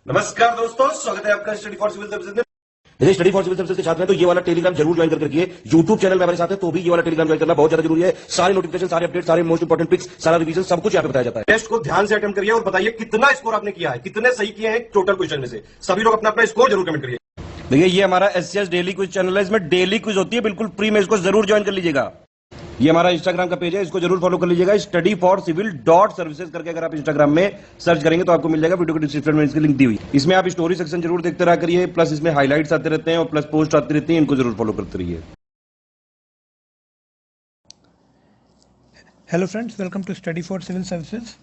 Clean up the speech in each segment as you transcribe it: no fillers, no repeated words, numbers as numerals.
नमस्कार दोस्तों, स्वागत है आपका स्टडी फॉर सिविल सर्विसेज में। यदि स्टडी फॉर सिविल सर्विसेज के छात्र हैं तो ये वाला टेलीग्राम जरूर ज्वाइन करके रखिए। यूट्यूब चैनल में हमारे साथ है तो भी ये वाला टेलीग्राम ज्वाइन करना बहुत ज्यादा जरूरी है। सारे नोटिफिकेशन, सारे अपडेट, सारे मोस्ट इंपोर्टेंट पिक्स, सारा रिवीजन सब कुछ यहाँ पे बताया जाता है। टेस्ट को ध्यान से अटेम्प्ट करिए और बताइए कितना स्कोर आपने किया है, कितने सही किए हैं टोटल क्वेश्चन में से। सभी लोग अपना अपना स्कोर जरूर कमेंट करिए। देखिए ये हमारा एससीएस डेली क्विज चैनल है, इसमें डेली क्विज होती है, बिल्कुल फ्री में, इसको जरूर ज्वाइन कर लीजिएगा। ये हमारा इंस्टाग्राम का पेज है, इसको जरूर फॉलो कर लीजिएगा। Study for civil dot services करके अगर आप इंस्टाग्राम में सर्च करेंगे तो आपको मिल जाएगा। वीडियो के डिस्क्रिप्शन में इसकी लिंक दी हुई। इसमें आप स्टोरी सेक्शन जरूर देखते रहा करिए, प्लस इसमें हाईलाइट्स आते रहते हैं और प्लस पोस्ट आती रहती है, इनको जरूर फॉलो करते रहिए। Hello friends, welcome to study for civil services.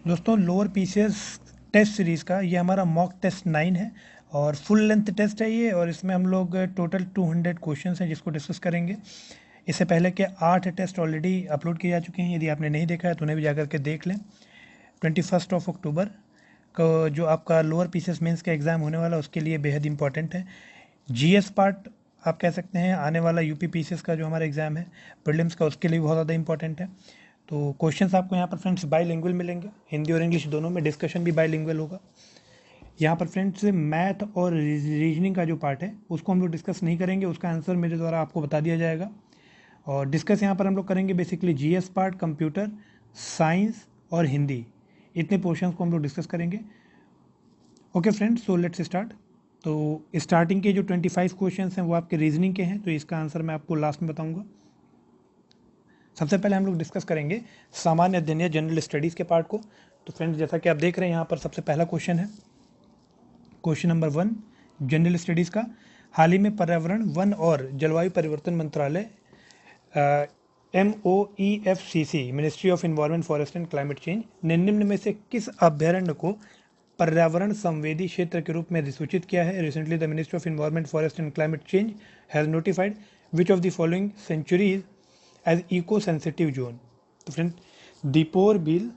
दोस्तों, लोअर पीसीएस टेस्ट सीरीज़ का ये हमारा मॉक टेस्ट 9 है और फुल लेंथ टेस्ट है ये, और इसमें हम लोग टोटल 200 क्वेश्चंस हैं जिसको डिस्कस करेंगे। इससे पहले के 8 टेस्ट ऑलरेडी अपलोड किए जा चुके हैं, यदि आपने नहीं देखा है तो उन्हें भी जाकर के देख लें। 21 अक्टूबर को जो आपका लोअर पीसीएस मेंस का एग्ज़ाम होने वाला है उसके लिए बेहद इंपॉर्टेंट है। जीएस पार्ट आप कह सकते हैं, आने वाला यूपी पीसीएस का जो हमारा एग्ज़ाम है प्रीलिम्स का, उसके लिए बहुत ज़्यादा इंपॉर्टेंट है। तो क्वेश्चंस आपको यहाँ पर फ्रेंड्स बाईलिंगुअल मिलेंगे, हिंदी और इंग्लिश दोनों में। डिस्कशन भी बाईलिंगुअल होगा। यहाँ पर फ्रेंड्स मैथ और रीजनिंग का जो पार्ट है उसको हम लोग डिस्कस नहीं करेंगे, उसका आंसर मेरे द्वारा आपको बता दिया जाएगा। और डिस्कस यहाँ पर हम लोग करेंगे basically GS part, computer science और हिंदी, इतने पोर्शंस को हम लोग डिस्कस करेंगे। Okay friends, so let's start. तो स्टार्टिंग के जो 25 क्वेश्चंस हैं वो आपके रीजनिंग के हैं, तो इसका आंसर मैं आपको लास्ट में बताऊंगा। सबसे पहले हम लोग डिस्कस करेंगे सामान्य अध्ययन या जनरल स्टडीज़ के पार्ट को। तो फ्रेंड्स, जैसा कि आप देख रहे हैं यहाँ पर सबसे पहला क्वेश्चन है, क्वेश्चन नंबर 1 जनरल स्टडीज़ का। हाल ही में पर्यावरण, वन और जलवायु परिवर्तन मंत्रालय MOEFCC ministry of environment, forest and climate change ने निम्न में से किस अभ्यारण्य को पर्यावरण संवेदी क्षेत्र के रूप में अधिसूचित किया है? Recently the ministry of environment, forest and climate change has notified which of the following sanctuaries as eco sensitive zone. तो friend, Deepor Beel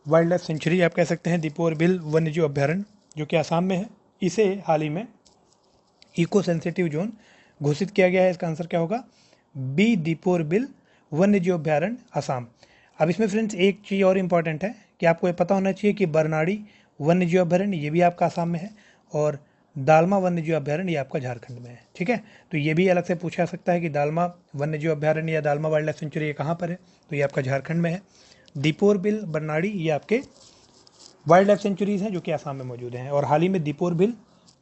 wildlife sanctuary आप कह सकते हैं, दीपोर बिल वन्यजीव अभ्यारण्य जो कि आसाम में है, इसे हाल ही में इको सेंसिटिव जोन घोषित किया गया है। इसका आंसर क्या होगा? बी, दीपोर बिल वन्यजीव अभ्यारण्य, आसाम। अब इसमें फ्रेंड्स एक चीज़ और इम्पॉर्टेंट है कि आपको ये पता होना चाहिए कि बरनाड़ी वन्यजीव अभ्यारण्य ये भी आपका आसाम में है, और दालमा वन्यजीव अभ्यारण्य ये आपका झारखंड में है। ठीक है, तो ये भी अलग से पूछा जा सकता है कि दालमा वन्यजीव अभ्यारण्य या दालमा वाइल्ड लाइफ सेंचुरी ये कहाँ पर है? तो ये आपका झारखंड में है। दीपोर बिल, बरनाड़ी ये आपके वाइल्ड लाइफ सेंचुरीज हैं जो कि आसाम में मौजूद हैं, और हाल ही में Deepor Beel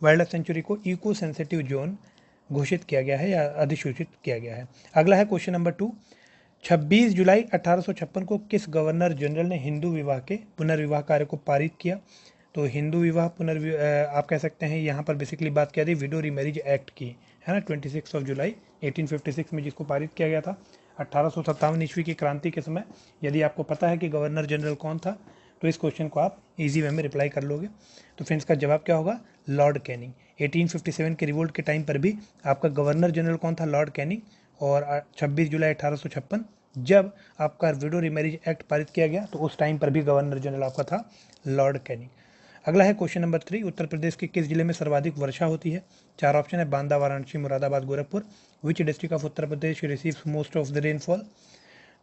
wildlife century को इको सेंसिटिव जोन घोषित किया गया है या अधिसूचित किया गया है। अगला है क्वेश्चन नंबर 2, 26 जुलाई 1856 को किस गवर्नर जनरल ने हिंदू विवाह के पुनर्विवाह कार्य को पारित किया? तो हिंदू विवाह पुनर्विवाह आप कह सकते हैं, यहाँ पर बेसिकली बात किया थी विडो रीमैरिज एक्ट की, है ना, 26 जुलाई 1856 में जिसको पारित किया गया था 1857 ईस्वी की क्रांति के समय। यदि आपको पता है कि गवर्नर जनरल कौन था तो इस क्वेश्चन को आप इजी वे में रिप्लाई कर लोगे। तो फ्रेंड्स का जवाब क्या होगा? Lord Canning. 1857 के रिवोल्ट के टाइम पर भी आपका गवर्नर जनरल कौन था? Lord Canning. और 26 जुलाई 1856 जब आपका विडो रीमैरिज एक्ट पारित किया गया तो उस टाइम पर भी गवर्नर जनरल आपका था लॉर्ड कैनिंग। अगला है क्वेश्चन नंबर 3, उत्तर प्रदेश के किस जिले में सर्वाधिक वर्षा होती है? 4 ऑप्शन है, बांदा, वाराणसी, मुरादाबाद, गोरखपुर। विच district of Uttar Pradesh receives most of the rainfall?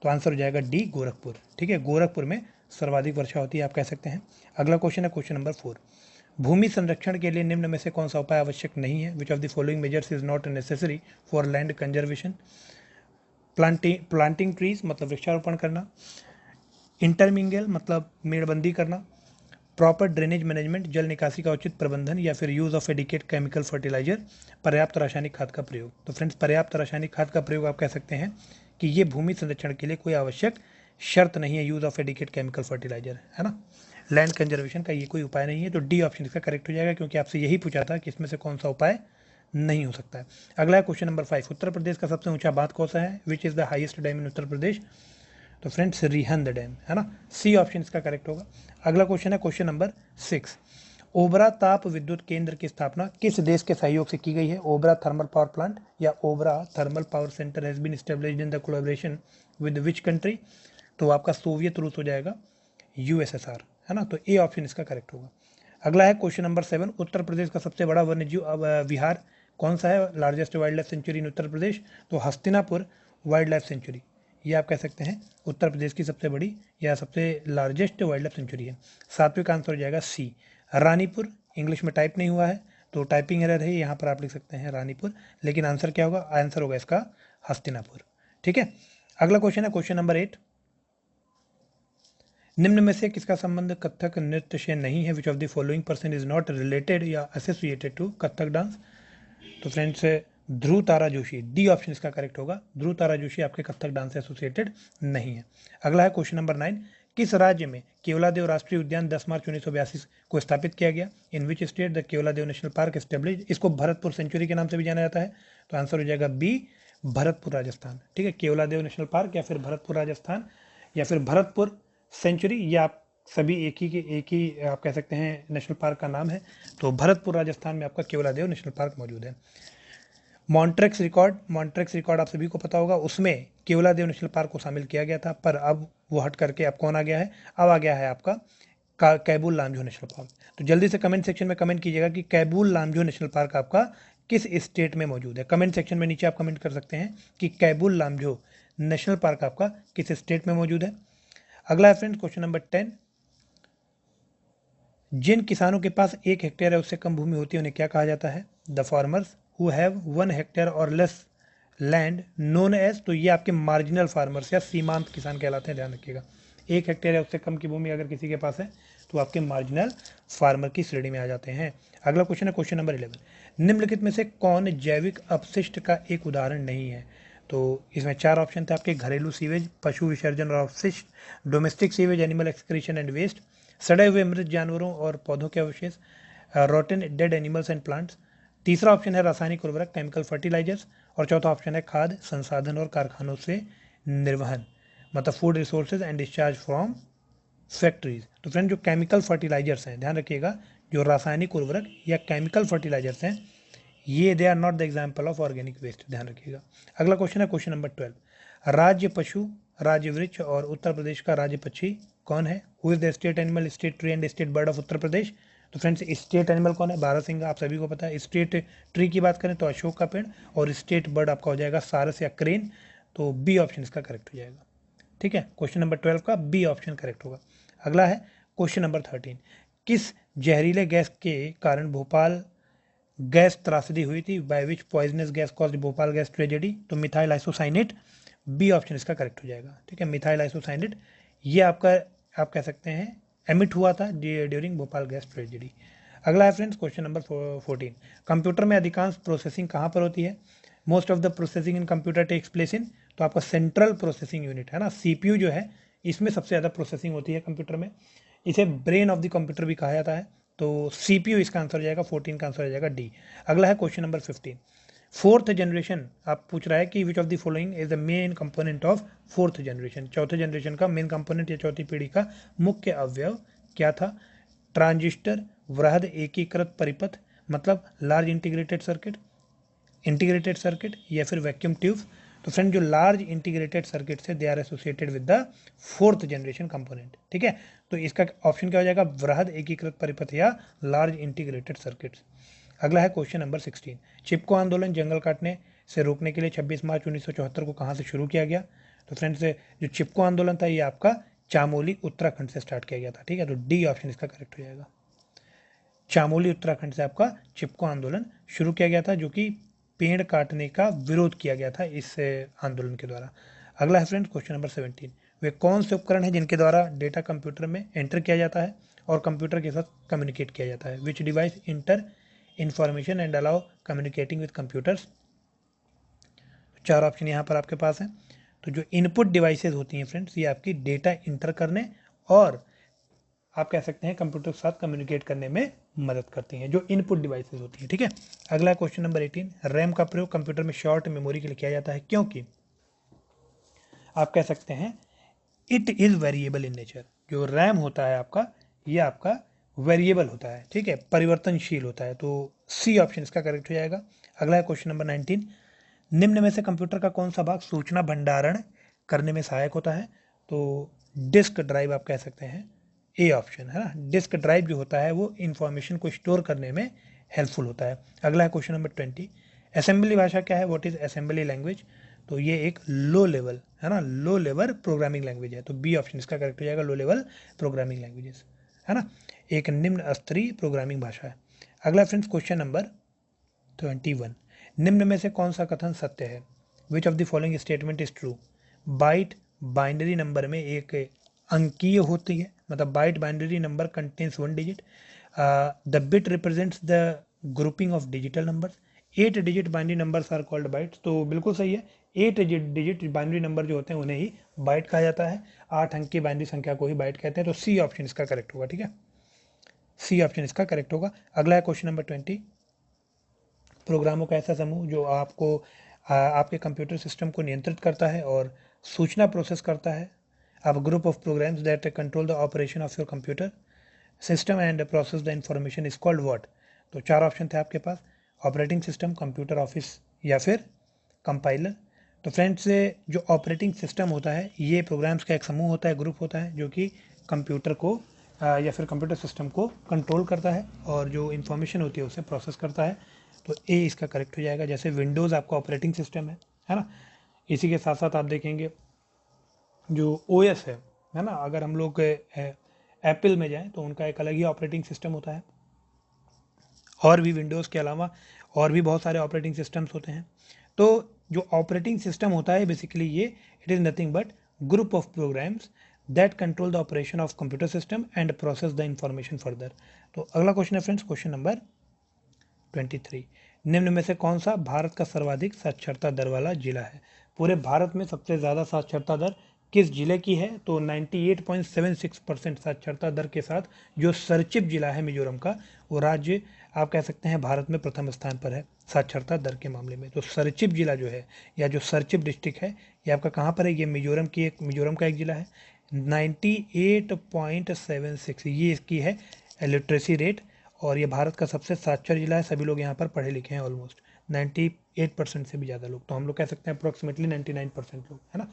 तो आंसर हो जाएगा डी, गोरखपुर। ठीक है, गोरखपुर में सर्वाधिक वर्षा होती है आप कह सकते हैं। अगला क्वेश्चन है क्वेश्चन नंबर 4, भूमि संरक्षण के लिए निम्न में से कौन सा उपाय आवश्यक नहीं है? Which of the following measures is not necessary for land conservation? Planting trees मतलब वृक्षारोपण करना, इंटरमिंगल मतलब मेड़बंदी करना, प्रॉपर ड्रेनेज मैनेजमेंट जल निकासी का उचित प्रबंधन, या फिर use of adequate chemical fertilizer, पर्याप्त रासायनिक खाद का प्रयोग। तो फ्रेंड्स, पर्याप्त रासायनिक खाद का प्रयोग आप कह सकते हैं कि ये भूमि संरक्षण के लिए कोई आवश्यक शर्त नहीं है, use of adequate chemical fertilizer, है ना। लैंड कंजर्वेशन का ये कोई उपाय नहीं है, तो डी ऑप्शन इसका करेक्ट हो जाएगा, क्योंकि आपसे यही पूछा था कि इसमें से कौन सा उपाय नहीं हो सकता है। अगला है क्वेश्चन नंबर 5, उत्तर प्रदेश का सबसे ऊंचा बांध कौन सा है? Which is the highest dam in Uttar Pradesh? तो फ्रेंड्स, रिहंद डैम, है ना, सी ऑप्शन इसका करेक्ट होगा। अगला क्वेश्चन है क्वेश्चन नंबर 6, ओबरा ताप विद्युत केंद्र की स्थापना किस देश के सहयोग से की गई है? ओबरा थर्मल पावर प्लांट या Obra thermal power center has been established in the collaboration with which country? तो आपका सोवियत रूस हो जाएगा, USSR, है ना, तो ए ऑप्शन इसका करेक्ट होगा। अगला है क्वेश्चन नंबर 7, उत्तर प्रदेश का सबसे बड़ा वन्यजीव विहार कौन सा है? लार्जेस्ट वाइल्ड लाइफ सेंचुरी इन उत्तर प्रदेश? तो हस्तिनापुर वाइल्ड लाइफ सेंचुरी, ये आप कह सकते हैं उत्तर प्रदेश की सबसे बड़ी या सबसे लार्जेस्ट वाइल्ड लाइफ सेंचुरी है। सात्विक आंसर हो जाएगा सी, रानीपुर इंग्लिश में टाइप नहीं हुआ है तो टाइपिंग एरर है, यहाँ पर आप लिख सकते हैं रानीपुर, लेकिन आंसर क्या होगा, आंसर होगा इसका हस्तिनापुर। ठीक है, अगला क्वेश्चन है क्वेश्चन नंबर 8। निम्न में से किसका संबंध कथक नृत्य से नहीं है? Which of the following person is not related या एसोसिएटेड टू कथक डांस? तो फ्रेंड्स ध्रुव तारा जोशी, डी ऑप्शन इसका करेक्ट होगा। ध्रुव तारा जोशी आपके कथक डांस से एसोसिएटेड नहीं है। अगला है क्वेश्चन नंबर 9। किस राज्य में केवलादेव राष्ट्रीय उद्यान 10 मार्च 1982 को स्थापित किया गया? In which state the Keoladeo national park establish? इसको भरतपुर सेंचुरी के नाम से भी जाना जाता है, तो आंसर हो जाएगा बी, भरतपुर राजस्थान। ठीक है, केवलादेव नेशनल पार्क या फिर भरतपुर राजस्थान या फिर भरतपुर सेंचुरी, ये आप सभी एक ही आप कह सकते हैं नेशनल पार्क का नाम है। तो भरतपुर राजस्थान में आपका केवलादेव नेशनल पार्क मौजूद है। मॉन्ट्रेक्स रिकॉर्ड आप सभी को पता होगा, उसमें केवलादेव नेशनल पार्क को शामिल किया गया था, पर अब वो हट करके अब कौन आ गया है? अब आ गया है आपका कैबुल लामजो नेशनल पार्क। तो जल्दी से कमेंट सेक्शन में कमेंट कीजिएगा कि कैबुल लामजो नेशनल पार्क आपका किस स्टेट में मौजूद है। कमेंट सेक्शन में नीचे आप कमेंट कर सकते हैं कि कैबुल लामजो नेशनल पार्क आपका किस स्टेट में मौजूद है। अगला है फ्रेंड्स क्वेश्चन नंबर 10। जिन किसानों के पास 1 हेक्टेयर या उससे कम भूमि होती है उन्हें क्या कहा जाता है? The farmers who have 1 hectare और लेस लैंड नोन एज, तो ये आपके मार्जिनल फार्मर्स या सीमांत किसान कहलाते हैं, ध्यान रखिएगा। 1 हेक्टेयर या उससे कम की भूमि अगर किसी के पास है तो आपके मार्जिनल फार्मर की श्रेणी में आ जाते हैं। अगला क्वेश्चन है क्वेश्चन नंबर 11। निम्नलिखित में से कौन जैविक अपशिष्ट का एक उदाहरण नहीं है? तो इसमें 4 ऑप्शन थे आपके: घरेलू सीवेज, पशु विसर्जन और अपशिष्ट, domestic sewage, animal excretion and waste, सड़े हुए मृत जानवरों और पौधों के अवशेष, rotten dead animals and plants. तीसरा ऑप्शन है रासायनिक उर्वरक, केमिकल फर्टिलाइजर्स, और चौथा ऑप्शन है खाद संसाधन और कारखानों से निर्वहन, मतलब food resources and discharge from factories. तो फ्रेंड जो केमिकल फर्टिलाइजर्स हैं, ध्यान रखिएगा, जो रासायनिक उर्वरक या केमिकल फर्टिलाइजर्स हैं, ये they are not the example of organic waste, ध्यान रखिएगा। अगला क्वेश्चन है क्वेश्चन नंबर 12। राज्य पशु, राज्य वृक्ष और उत्तर प्रदेश का राज्य पक्षी कौन है? Who is the state animal, state tree and state bird of Uttar Pradesh? तो फ्रेंड्स स्टेट एनिमल कौन है? बारहसिंगा, आप सभी को पता है। स्टेट ट्री की बात करें तो अशोक का पेड़, और स्टेट बर्ड आपका हो जाएगा सारस या क्रेन, तो बी ऑप्शन इसका करेक्ट हो जाएगा। ठीक है, क्वेश्चन नंबर 12 का बी ऑप्शन करेक्ट होगा। अगला है क्वेश्चन नंबर 13। किस जहरीले गैस के कारण भोपाल गैस त्रासदी हुई थी? By which poisonous gas caused Bhopal gas tragedy? तो मिथाइल आइसोसाइनेट, बी ऑप्शन इसका करेक्ट हो जाएगा। ठीक है, मिथाइल आइसोसाइनेट ये आपका आप कह सकते हैं एमिट हुआ था ड्यूरिंग भोपाल गैस ट्रेजेडी। अगला है फ्रेंड्स क्वेश्चन नंबर 14। कंप्यूटर में अधिकांश प्रोसेसिंग कहाँ पर होती है? Most of the processing in computer takes place in, तो आपका सेंट्रल प्रोसेसिंग यूनिट है ना, सीपीयू जो है, इसमें सबसे ज़्यादा प्रोसेसिंग होती है कंप्यूटर में। इसे ब्रेन ऑफ द कंप्यूटर भी कहा जाता है, तो सीपीयू इसका आंसर हो जाएगा। 14 का आंसर हो जाएगा डी। अगला है क्वेश्चन नंबर 15। फोर्थ जनरेशन आप पूछ रहा है कि which of the following is the main component of fourth generation? चौथे जनरेशन का मेन कंपोनेंट या चौथी पीढ़ी का मुख्य अवयव क्या था? ट्रांजिस्टर, वृहद एकीकृत परिपथ, मतलब लार्ज इंटीग्रेटेड सर्किट, या फिर वैक्यूम ट्यूब्स? तो फ्रेंड जो लार्ज इंटीग्रेटेड सर्किट है they are associated with the fourth generation component. ठीक है, तो इसका ऑप्शन क्या हो जाएगा? वृहद एकीकृत परिपथ या लार्ज इंटीग्रेटेड सर्किट्स। अगला है क्वेश्चन नंबर 16। चिपको आंदोलन जंगल काटने से रोकने के लिए 26 मार्च 1974 को कहाँ से शुरू किया गया? तो फ्रेंड्स जो चिपको आंदोलन था ये आपका चामोली उत्तराखंड से स्टार्ट किया गया था। ठीक है, तो डी ऑप्शन इसका करेक्ट हो जाएगा। चामोली उत्तराखंड से आपका चिपको आंदोलन शुरू किया गया था, जो कि पेड़ काटने का विरोध किया गया था इस आंदोलन के द्वारा। अगला है फ्रेंड्स क्वेश्चन नंबर 17। वे कौन से उपकरण हैं जिनके द्वारा डेटा कंप्यूटर में एंटर किया जाता है और कंप्यूटर के साथ कम्युनिकेट किया जाता है? विच device inter information and allow communicating with computers? 4 option यहाँ पर आपके पास हैं। तो जो इनपुट डिवाइसेज होती हैं फ्रेंड्स, ये आपकी डेटा इंटर करने और आप कह सकते हैं कंप्यूटर के साथ कम्युनिकेट करने में मदद करती हैं, जो इनपुट डिवाइसेज होती हैं। ठीक है, अगला क्वेश्चन नंबर 18। रैम का प्रयोग कंप्यूटर में शॉर्ट मेमोरी के लिए किया जाता है क्योंकि आप कह सकते हैं it is variable in nature. जो रैम होता है आपका, ये आपका वेरिएबल होता है, ठीक है, परिवर्तनशील होता है, तो सी ऑप्शन इसका करेक्ट हो जाएगा। अगला है क्वेश्चन नंबर 19। निम्न में से कंप्यूटर का कौन सा भाग सूचना भंडारण करने में सहायक होता है? तो डिस्क ड्राइव आप कह सकते हैं, ए ऑप्शन है ना। डिस्क ड्राइव जो होता है वो इंफॉर्मेशन को स्टोर करने में हेल्पफुल होता है। अगला है क्वेश्चन नंबर 20। असेंबली भाषा क्या है? What is assembly language? तो ये एक लो लेवल है ना, लो लेवल प्रोग्रामिंग लैंग्वेज है, तो बी ऑप्शन इसका करेक्ट हो जाएगा, लो लेवल प्रोग्रामिंग लैंग्वेजेस है ना, एक निम्न स्तरीय प्रोग्रामिंग भाषा है। अगला फ्रेंड्स क्वेश्चन नंबर 21, निम्न में से कौन सा कथन सत्य है? Which of the following statement is true? Byte binary number में एक अंकीय होती है, मतलब byte binary number contains 1 digit. The bit represents the grouping of digital numbers. 8 digit binary numbers are called bytes. तो बिल्कुल सही है, 8 डिजिट बाइनरी नंबर जो होते हैं उन्हें ही बाइट कहा जाता है. 8 अंक की बाइनरी संख्या को ही बाइट कहते हैं. तो सी ऑप्शन इसका करेक्ट होगा. ठीक है, सी ऑप्शन इसका करेक्ट होगा. अगला है क्वेश्चन नंबर 20, प्रोग्रामों का ऐसा समूह जो आपके कंप्यूटर सिस्टम को नियंत्रित करता है और सूचना प्रोसेस करता है. अब group of programs that control the operation of your computer system and process the information is called what? तो 4 ऑप्शन थे आपके पास, ऑपरेटिंग सिस्टम, कंप्यूटर ऑफिस या फिर कंपाइलर. तो फ्रेंड्स जो ऑपरेटिंग सिस्टम होता है ये प्रोग्राम्स का एक समूह होता है, ग्रुप होता है जो कि कंप्यूटर को या फिर कंप्यूटर सिस्टम को कंट्रोल करता है और जो इन्फॉर्मेशन होती है उसे प्रोसेस करता है. तो ए इसका करेक्ट हो जाएगा. जैसे विंडोज़ आपका ऑपरेटिंग सिस्टम है ना. इसी के साथ साथ आप देखेंगे जो ओएस है ना, अगर हम लोग एप्पल में जाएं तो उनका एक अलग ही ऑपरेटिंग सिस्टम होता है. और भी विंडोज़ के अलावा और भी बहुत सारे ऑपरेटिंग सिस्टम्स होते हैं. तो जो ऑपरेटिंग सिस्टम होता है बेसिकली ये it is nothing but group of programs that control the operation of computer system and process the information further. तो अगला क्वेश्चन है फ्रेंड्स क्वेश्चन नंबर 23, निम्न में से कौन सा भारत का सर्वाधिक साक्षरता दर वाला जिला है? पूरे भारत में सबसे ज़्यादा साक्षरता दर किस जिले की है? तो 98.76% साक्षरता दर के साथ जो सरचिप जिला है मिजोरम का, वो राज्य आप कह सकते हैं भारत में प्रथम स्थान पर है साक्षरता दर के मामले में. तो सरचिप जिला जो है या जो सरचिप डिस्ट्रिक्ट है ये आपका कहाँ पर है? ये मिजोरम का एक जिला है. 98.76 ये इसकी है लिटरेसी रेट और ये भारत का सबसे साक्षर जिला है. सभी लोग यहाँ पर पढ़े लिखे हैं ऑलमोस्ट 98% से भी ज़्यादा लोग, तो हम लोग कह सकते हैं अप्रोक्सीमेटली 99% लोग, है ना.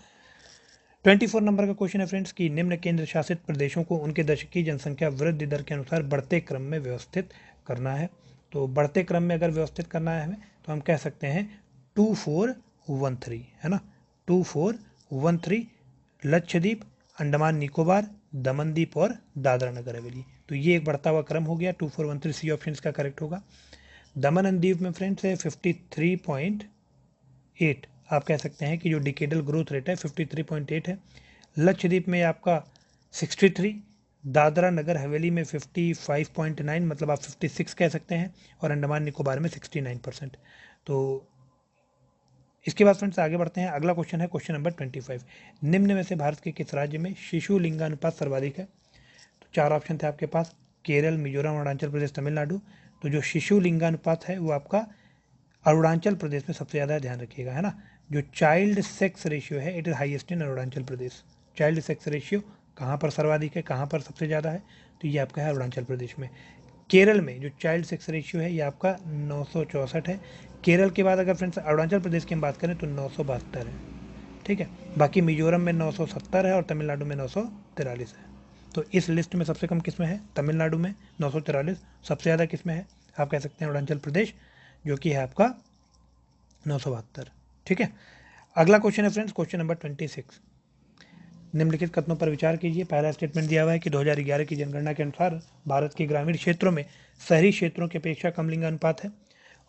24 नंबर का क्वेश्चन है फ्रेंड्स कि निम्न केंद्र शासित प्रदेशों को उनके दशकीय जनसंख्या वृद्धि दर के अनुसार बढ़ते क्रम में व्यवस्थित करना है. तो बढ़ते क्रम में अगर व्यवस्थित करना है हमें तो हम कह सकते हैं 2413, है ना. 2413 लक्षद्वीप, अंडमान निकोबार, दमनदीप और दादरा नगर हवेली. तो ये एक बढ़ता हुआ क्रम हो गया. 2413 सी ऑप्शन इसका करेक्ट होगा. दमन एंड दीव में फ्रेंड्स है 53.8, आप कह सकते हैं कि जो डिकेडल ग्रोथ रेट है 53.8 है. लक्षद्वीप में आपका 63, दादरा नगर हवेली में 55.9 मतलब आप 56 कह सकते हैं और अंडमान निकोबार में 69%. तो इसके बाद फ्रेंड्स आगे बढ़ते हैं. अगला क्वेश्चन है क्वेश्चन नंबर 25, निम्न में से भारत के किस राज्य में शिशु लिंगानुपात सर्वाधिक है? तो 4 ऑप्शन थे आपके पास, केरल, मिजोरम, अरुणाचल प्रदेश, तमिलनाडु. तो जो शिशु लिंगानुपात है वो आपका अरुणाचल प्रदेश में सबसे ज़्यादा, ध्यान रखिएगा, है ना. जो चाइल्ड सेक्स रेशियो है it is highest in Arunachal Pradesh. Child sex ratio कहाँ पर सर्वाधिक है, कहाँ पर सबसे ज़्यादा है? तो ये आपका है अरुणाचल प्रदेश में. केरल में जो चाइल्ड सेक्स रेशियो है ये आपका 964 है. केरल के बाद अगर फ्रेंड्स अरुणाचल प्रदेश की हम बात करें तो 972 है. ठीक है, बाकी मिजोरम में 970 है और तमिलनाडु में 943 है. तो इस लिस्ट में सबसे कम किस में है? तमिलनाडु में 943. सबसे ज़्यादा किस में है? आप कह सकते हैं अरुणाचल प्रदेश जो कि है आपका 972. ठीक है, अगला क्वेश्चन है फ्रेंड्स क्वेश्चन नंबर 26, निम्नलिखित कथनों पर विचार कीजिए. पहला स्टेटमेंट दिया हुआ है कि 2011 की जनगणना के अनुसार भारत के ग्रामीण क्षेत्रों में शहरी क्षेत्रों की अपेक्षा कम लिंगानुपात है.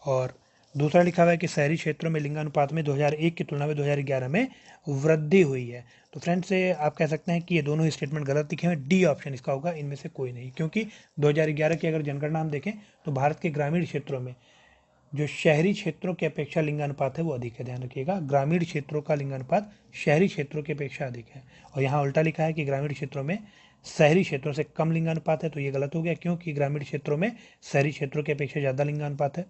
और दूसरा लिखा हुआ है कि शहरी क्षेत्रों में लिंगानुपात में 2001 की तुलना में 2011 में वृद्धि हुई है. तो फ्रेंड्स आप कह सकते हैं कि ये दोनों ही स्टेटमेंट गलत लिखे हुए हैं. डी ऑप्शन इसका होगा, इनमें से कोई नहीं, क्योंकि 2011 की अगर जनगणना हम देखें तो भारत के ग्रामीण क्षेत्रों में जो शहरी क्षेत्रों की अपेक्षा लिंगानुपात है वो अधिक है. ध्यान रखिएगा, ग्रामीण क्षेत्रों का लिंगानुपात शहरी क्षेत्रों की अपेक्षा अधिक है. और यहाँ उल्टा लिखा है कि ग्रामीण क्षेत्रों में शहरी क्षेत्रों से कम लिंगानुपात है. तो ये गलत हो गया, क्योंकि ग्रामीण क्षेत्रों में शहरी क्षेत्रों की अपेक्षा ज़्यादा लिंगानुपात है.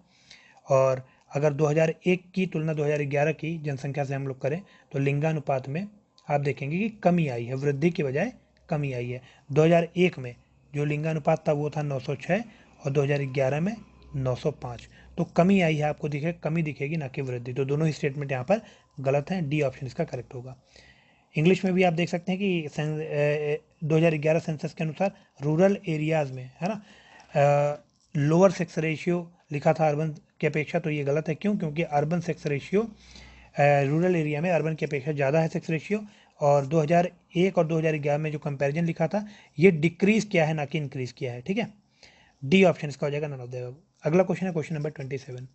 और अगर 2001 की तुलना 2011 की जनसंख्या से हम लोग करें तो लिंगानुपात में आप देखेंगे कि कमी आई है, वृद्धि के बजाय कमी आई है. 2001 में जो लिंगानुपात था वो था 906 और 2011 में 905. तो कमी आई है, आपको दिखे कमी दिखेगी ना कि वृद्धि. तो दोनों ही स्टेटमेंट यहाँ पर गलत हैं. डी ऑप्शन इसका करेक्ट होगा. इंग्लिश में भी आप देख सकते हैं कि 2011 सेंसस के अनुसार रूरल एरियाज़ में, है ना, लोअर सेक्स रेशियो लिखा था अर्बन की अपेक्षा. तो ये गलत है. क्यों? क्योंकि urban sex ratio rural area में अर्बन की अपेक्षा ज़्यादा है सेक्स रेशियो. और 2001 और 2011 में जो कंपैरिजन लिखा था ये डिक्रीज़ किया है ना कि इंक्रीज़ किया है. ठीक है, डी ऑप्शन इसका हो जाएगा नन ऑफ द अबव. अगला क्वेश्चन है क्वेश्चन नंबर 27।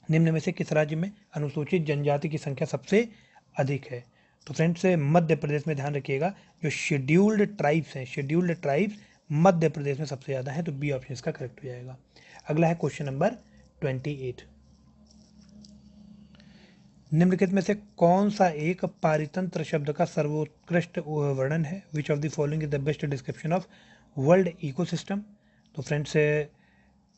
निम्न में से किस राज्य में अनुसूचित जनजाति की संख्या सबसे अधिक है? तो फ्रेंड्स मध्य प्रदेश में ध्यान रखिएगा, जो शेड्यूल्ड ट्राइब्स हैं, शेड्यूल्ड ट्राइब्स मध्य प्रदेश में सबसे ज़्यादा है, तो बी ऑप्शन इसका करेक्ट हो जाएगा। अगला है क्वेश्चन नंबर 28। निम्नलिखित में से कौन सा एक पारितंत्र शब्द का सर्वोत्कृष्ट वर्णन है? Which of the following is the best description of world ecosystem? तो फ्रेंड्स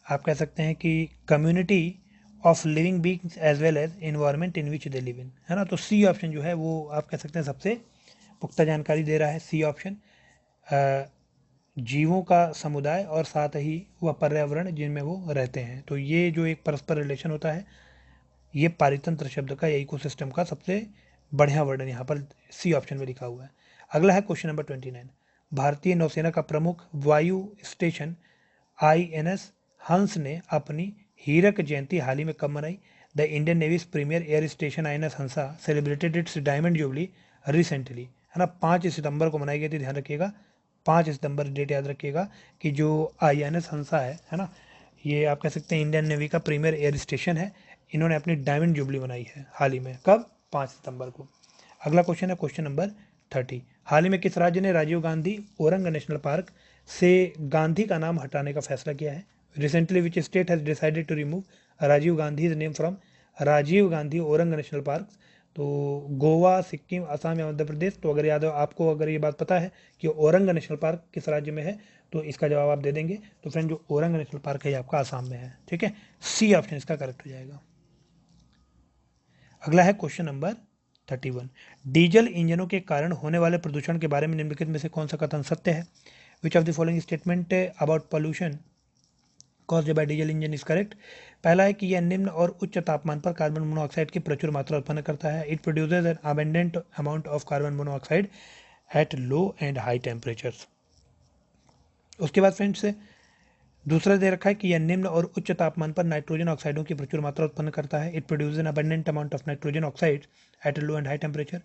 आप कह सकते हैं कि community of living beings as well as environment in which they live in, है ना। तो सी ऑप्शन जो है वो आप कह सकते हैं सबसे पुख्ता जानकारी दे रहा है। सी ऑप्शन जीवों का समुदाय और साथ ही वह पर्यावरण जिनमें वो रहते हैं। तो ये जो एक परस्पर रिलेशन होता है, ये पारितंत्र शब्द का या इकोसिस्टम का सबसे बढ़िया वर्णन यहाँ पर सी ऑप्शन में लिखा हुआ है। अगला है क्वेश्चन नंबर 29। भारतीय नौसेना का प्रमुख वायु स्टेशन INS हंस ने अपनी हीरक जयंती हाल ही में कब मनाई? The Indian Navy's premier air station INS Hansa celebrated its diamond jubilee recently, है ना। 5 सितंबर को मनाई गई थी, ध्यान रखिएगा 5 सितंबर डेट याद रखिएगा कि जो INS हंसा है ना, ये आप कह सकते हैं इंडियन नेवी का प्रीमियर एयर स्टेशन है। इन्होंने अपनी डायमंड जुबली मनाई है हाल ही में, कब? 5 सितंबर को। अगला क्वेश्चन है क्वेश्चन नंबर 30। हाल ही में किस राज्य ने राजीव गांधी ओरंग नेशनल पार्क से गांधी का नाम हटाने का फैसला किया है? Recently which state has decided to remove Rajiv Gandhi name from Rajiv Gandhi Orang national park? तो गोवा, सिक्किम, असम या मध्य प्रदेश। तो अगर याद हो आपको, अगर ये बात पता है कि ओरंग नेशनल पार्क किस राज्य में है, तो इसका जवाब आप दे देंगे। तो फ्रेंड जो ओरंग नेशनल पार्क है ये आपका आसाम में है, ठीक है। सी ऑप्शन इसका करेक्ट हो जाएगा। अगला है क्वेश्चन नंबर 31। डीजल इंजनों के कारण होने वाले प्रदूषण के बारे में निम्नलिखित में से कौन सा कथन सत्य है? Which of the following statement about pollution caused by diesel engine is correct? पहला है कि यह निम्न और उच्च तापमान पर कार्बन मोनोऑक्साइड की प्रचुर मात्रा उत्पन्न करता है। It produces N abundant amount of carbon monoxide eight low and high temperatures. उसके बाद फ्रेंड्स दूसरा दे रखा है कि यह निम्न और उच्च तापमान पर नाइट्रोजन ऑक्साइडों की प्रचुर मात्रा उत्पन्न करता है। It produce an abundant amount of nitrogen oxide at low and high temperature.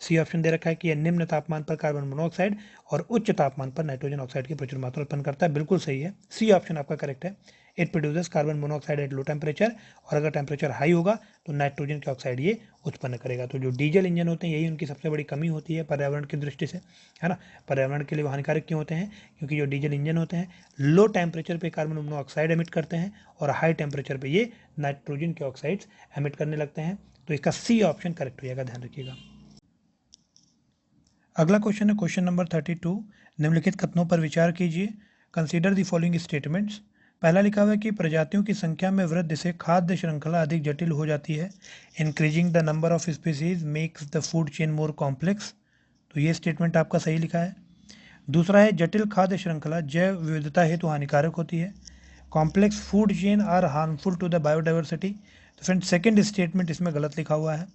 C option दे रखा है कि यह निम्न तापमान पर कार्बन मोनोऑक्साइड और उच्च तापमान पर नाइट्रोजन ऑक्साइड की प्रचुर मात्रा उत्पन्न करता है। बिल्कुल सही है, सी ऑप्शन आपका करेक्ट है। It produces carbon monoxide at low temperature, और अगर टेम्परेचर हाई होगा तो नाइट्रोजन की ऑक्साइड ये उत्पन्न करेगा। तो जो डीजल इंजन होते हैं यही उनकी सबसे बड़ी कमी होती है पर्यावरण की दृष्टि से, है ना। पर्यावरण के लिए हानिकारक क्यों होते हैं? क्योंकि जो डीजल इंजन होते हैं लो टेम्परेचर पे कार्बन मोनोऑक्साइड एमिट करते हैं और हाई टेम्परेचर पे ये नाइट्रोजन के ऑक्साइड्स एमिट करने लगते हैं। तो इसका सी ऑप्शन करेक्ट हो जाएगा, ध्यान रखिएगा। अगला क्वेश्चन है क्वेश्चन नंबर 32। निम्नलिखित कथनों पर विचार कीजिए। Consider the following statements. पहला लिखा हुआ है कि प्रजातियों की संख्या में वृद्धि से खाद्य श्रृंखला अधिक जटिल हो जाती है। Increasing the number of species makes the food chain more complex. तो ये स्टेटमेंट आपका सही लिखा है। दूसरा है जटिल खाद्य श्रृंखला जैव विविधता हेतु हानिकारक होती है। Complex food chain are harmful to the biodiversity. तो फ्रेंड सेकेंड स्टेटमेंट इसमें गलत लिखा हुआ है।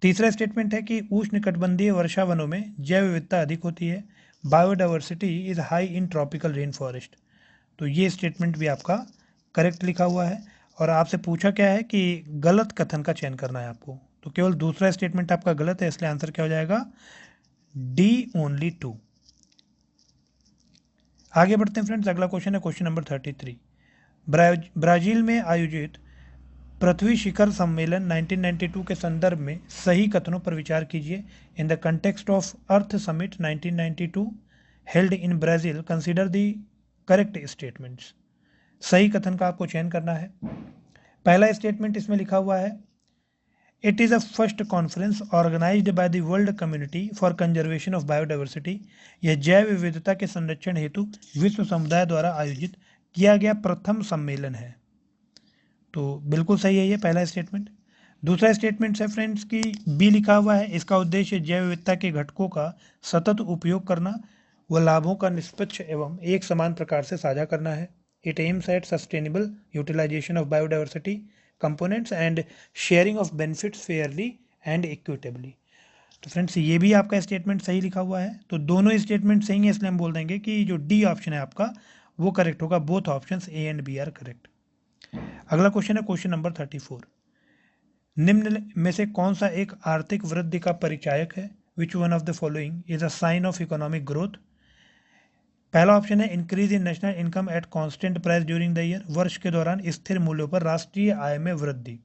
तीसरा स्टेटमेंट है कि उष्णकटिबंधीय वर्षा वनों में जैव विविधता अधिक होती है। Biodiversity is high in tropical rain forest. तो ये स्टेटमेंट भी आपका करेक्ट लिखा हुआ है। और आपसे पूछा क्या है कि गलत कथन का चयन करना है आपको, तो केवल दूसरा स्टेटमेंट आपका गलत है, इसलिए आंसर क्या हो जाएगा? D only 2। आगे बढ़ते हैं फ्रेंड्स। अगला क्वेश्चन है क्वेश्चन नंबर 33। ब्राजील में आयोजित पृथ्वी शिखर सम्मेलन 1992 के संदर्भ में सही कथनों पर विचार कीजिए। In the context of earth summit 1992 held in Brazil consider the correct statements. सही कथन का आपको चयन करना है। पहला स्टेटमेंट इसमें लिखा हुआ है, it is a first conference organized by the world community for conservation of biodiversity. यह जैव विविधता के संरक्षण हेतु विश्व समुदाय द्वारा आयोजित किया गया प्रथम सम्मेलन है। तो बिल्कुल सही है ये पहला स्टेटमेंट। दूसरा स्टेटमेंट है फ्रेंड्स की बी लिखा हुआ है, इसका उद्देश्य जैव विविधता के घटकों का सतत उपयोग करना व लाभों का निष्पक्ष एवं एक समान प्रकार से साझा करना है। It aims at sustainable utilization of biodiversity components and sharing of benefits fairly and equitably. तो फ्रेंड्स ये भी आपका स्टेटमेंट सही लिखा हुआ है। तो दोनों स्टेटमेंट सही है, इसलिए हम बोल देंगे कि जो डी ऑप्शन है आपका वो करेक्ट होगा। Both options A and B are correct. अगला क्वेश्चन है क्वेश्चन नंबर 34। निम्न में से कौन सा एक आर्थिक वृद्धि का परिचायक है? Which one of the following is a sign of economic growth? पहला ऑप्शन है increase in national income at constant price during the year, वर्ष के दौरान स्थिर मूल्यों पर राष्ट्रीय आय में वृद्धि।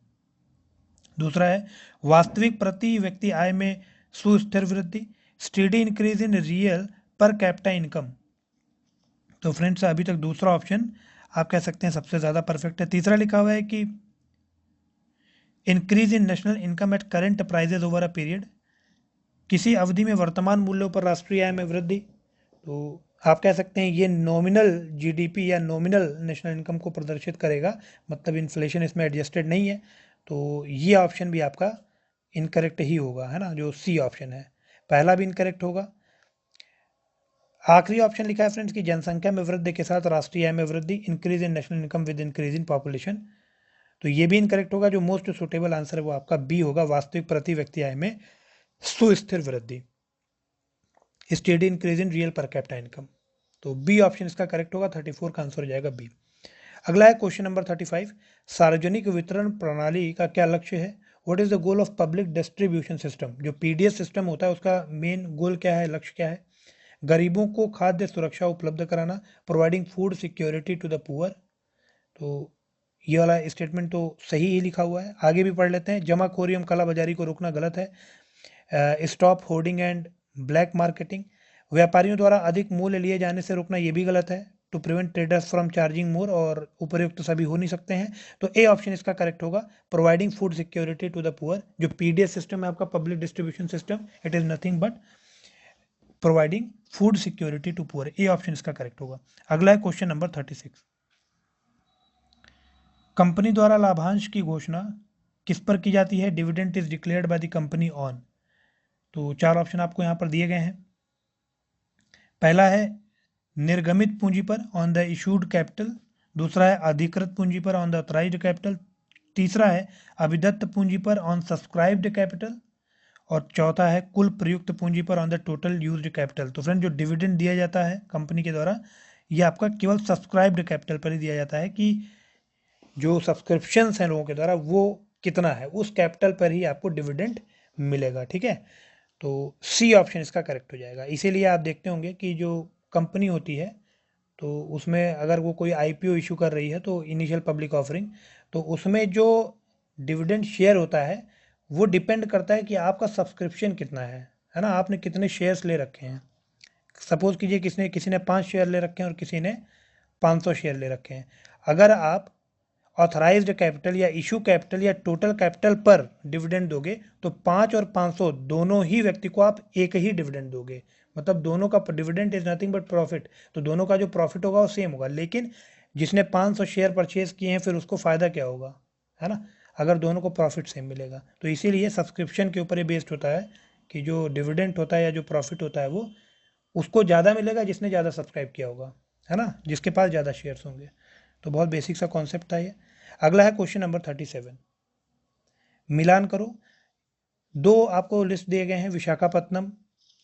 दूसरा है वास्तविक प्रति व्यक्ति आय में सुस्थिर वृद्धि, steady increase in real per capita income. तो फ्रेंड्स अभी तक दूसरा ऑप्शन आप कह सकते हैं सबसे ज़्यादा परफेक्ट है। तीसरा लिखा हुआ है कि increase in national income at current prices over a period, किसी अवधि में वर्तमान मूल्यों पर राष्ट्रीय आय में वृद्धि। तो आप कह सकते हैं ये नॉमिनल जीडीपी या नॉमिनल नेशनल इनकम को प्रदर्शित करेगा, मतलब इन्फ्लेशन इसमें एडजस्टेड नहीं है। तो ये ऑप्शन भी आपका इनकरेक्ट ही होगा, है ना, जो सी ऑप्शन है पहला भी इनकरेक्ट होगा। आखिरी ऑप्शन लिखा है फ्रेंड्स कि जनसंख्या में वृद्धि के साथ राष्ट्रीय आय में वृद्धि, increase in national income with increase in population. तो ये भी इनकरेक्ट होगा। जो मोस्ट सुटेबल आंसर है वो आपका बी होगा, वास्तविक प्रति व्यक्ति आय में सुस्थिर वृद्धि, steady increase in real per capita income. तो बी ऑप्शन इसका करेक्ट होगा, 34 का आंसर हो जाएगा बी। अगला है क्वेश्चन नंबर 35, सार्वजनिक वितरण प्रणाली का क्या लक्ष्य है? What is the goal of public distribution system? जो पीडीएस सिस्टम होता है उसका मेन गोल क्या है, लक्ष्य क्या है? गरीबों को खाद्य सुरक्षा उपलब्ध कराना, providing food security to the poor. तो ये वाला स्टेटमेंट तो सही ही लिखा हुआ है। आगे भी पढ़ लेते हैं। जमाखोरी एवं कालाबाजारी को रोकना गलत है। Stop hoarding and black marketing, व्यापारियों द्वारा अधिक मूल्य लिए जाने से रोकना, ये भी गलत है। To prevent traders from charging more, और उपयुक्त तो सभी हो नहीं सकते हैं। तो ए ऑप्शन इसका करेक्ट होगा, providing food security to the poor. जो पीडीएस सिस्टम है आपका, public distribution system, it is nothing but providing food security to poor. A option इसका करेक्ट होगा। अगला है क्वेश्चन नंबर 36, कंपनी द्वारा लाभांश की घोषणा किस पर की जाती है? Dividend is declared by the company on. तो चार ऑप्शन आपको यहां पर दिए गए हैं। पहला है निर्गमित पूंजी पर, ऑन द इशूड कैपिटल। दूसरा है अधिकृत पूंजी पर, ऑन द ऑथराइज्ड कैपिटल। तीसरा है अभिदत्त पूंजी पर, ऑन सब्सक्राइब्ड कैपिटल। और चौथा है कुल प्रयुक्त पूंजी पर, on the total used capital. तो फ्रेंड जो डिविडेंड दिया जाता है कंपनी के द्वारा, ये आपका केवल सब्सक्राइब्ड कैपिटल पर ही दिया जाता है, कि जो सब्सक्रिप्शंस हैं लोगों के द्वारा वो कितना है, उस कैपिटल पर ही आपको डिविडेंड मिलेगा। ठीक है, तो सी ऑप्शन इसका करेक्ट हो जाएगा। इसीलिए आप देखते होंगे कि जो कंपनी होती है तो उसमें अगर वो कोई आईपीओ इशू कर रही है, तो इनिशियल पब्लिक ऑफरिंग, तो उसमें जो डिविडेंड शेयर होता है वो डिपेंड करता है कि आपका सब्सक्रिप्शन कितना है ना, आपने कितने शेयर्स ले रखे हैं। सपोज कीजिए किसी ने 5 शेयर ले रखे हैं और किसी ने 500 शेयर ले रखे हैं। अगर आप ऑथराइज्ड कैपिटल या इशू कैपिटल या टोटल कैपिटल पर डिविडेंड दोगे, तो 5 और 500 दोनों ही व्यक्ति को आप एक ही डिविडेंड दोगे, मतलब दोनों का dividend is nothing but profit. तो दोनों का जो प्रॉफिट होगा वो सेम होगा, लेकिन जिसने 500 शेयर परचेज किए हैं फिर उसको फ़ायदा क्या होगा, है ना, अगर दोनों को प्रॉफिट सेम मिलेगा। तो इसीलिए सब्सक्रिप्शन के ऊपर ये बेस्ड होता है कि जो डिविडेंड होता है या जो प्रॉफिट होता है वो उसको ज़्यादा मिलेगा जिसने ज़्यादा सब्सक्राइब किया होगा, है ना, जिसके पास ज़्यादा शेयर्स होंगे। तो बहुत बेसिक सा कॉन्सेप्ट था ये। अगला है क्वेश्चन नंबर 37, मिलान करो। दो आपको लिस्ट दिए गए हैं, विशाखापत्तनम,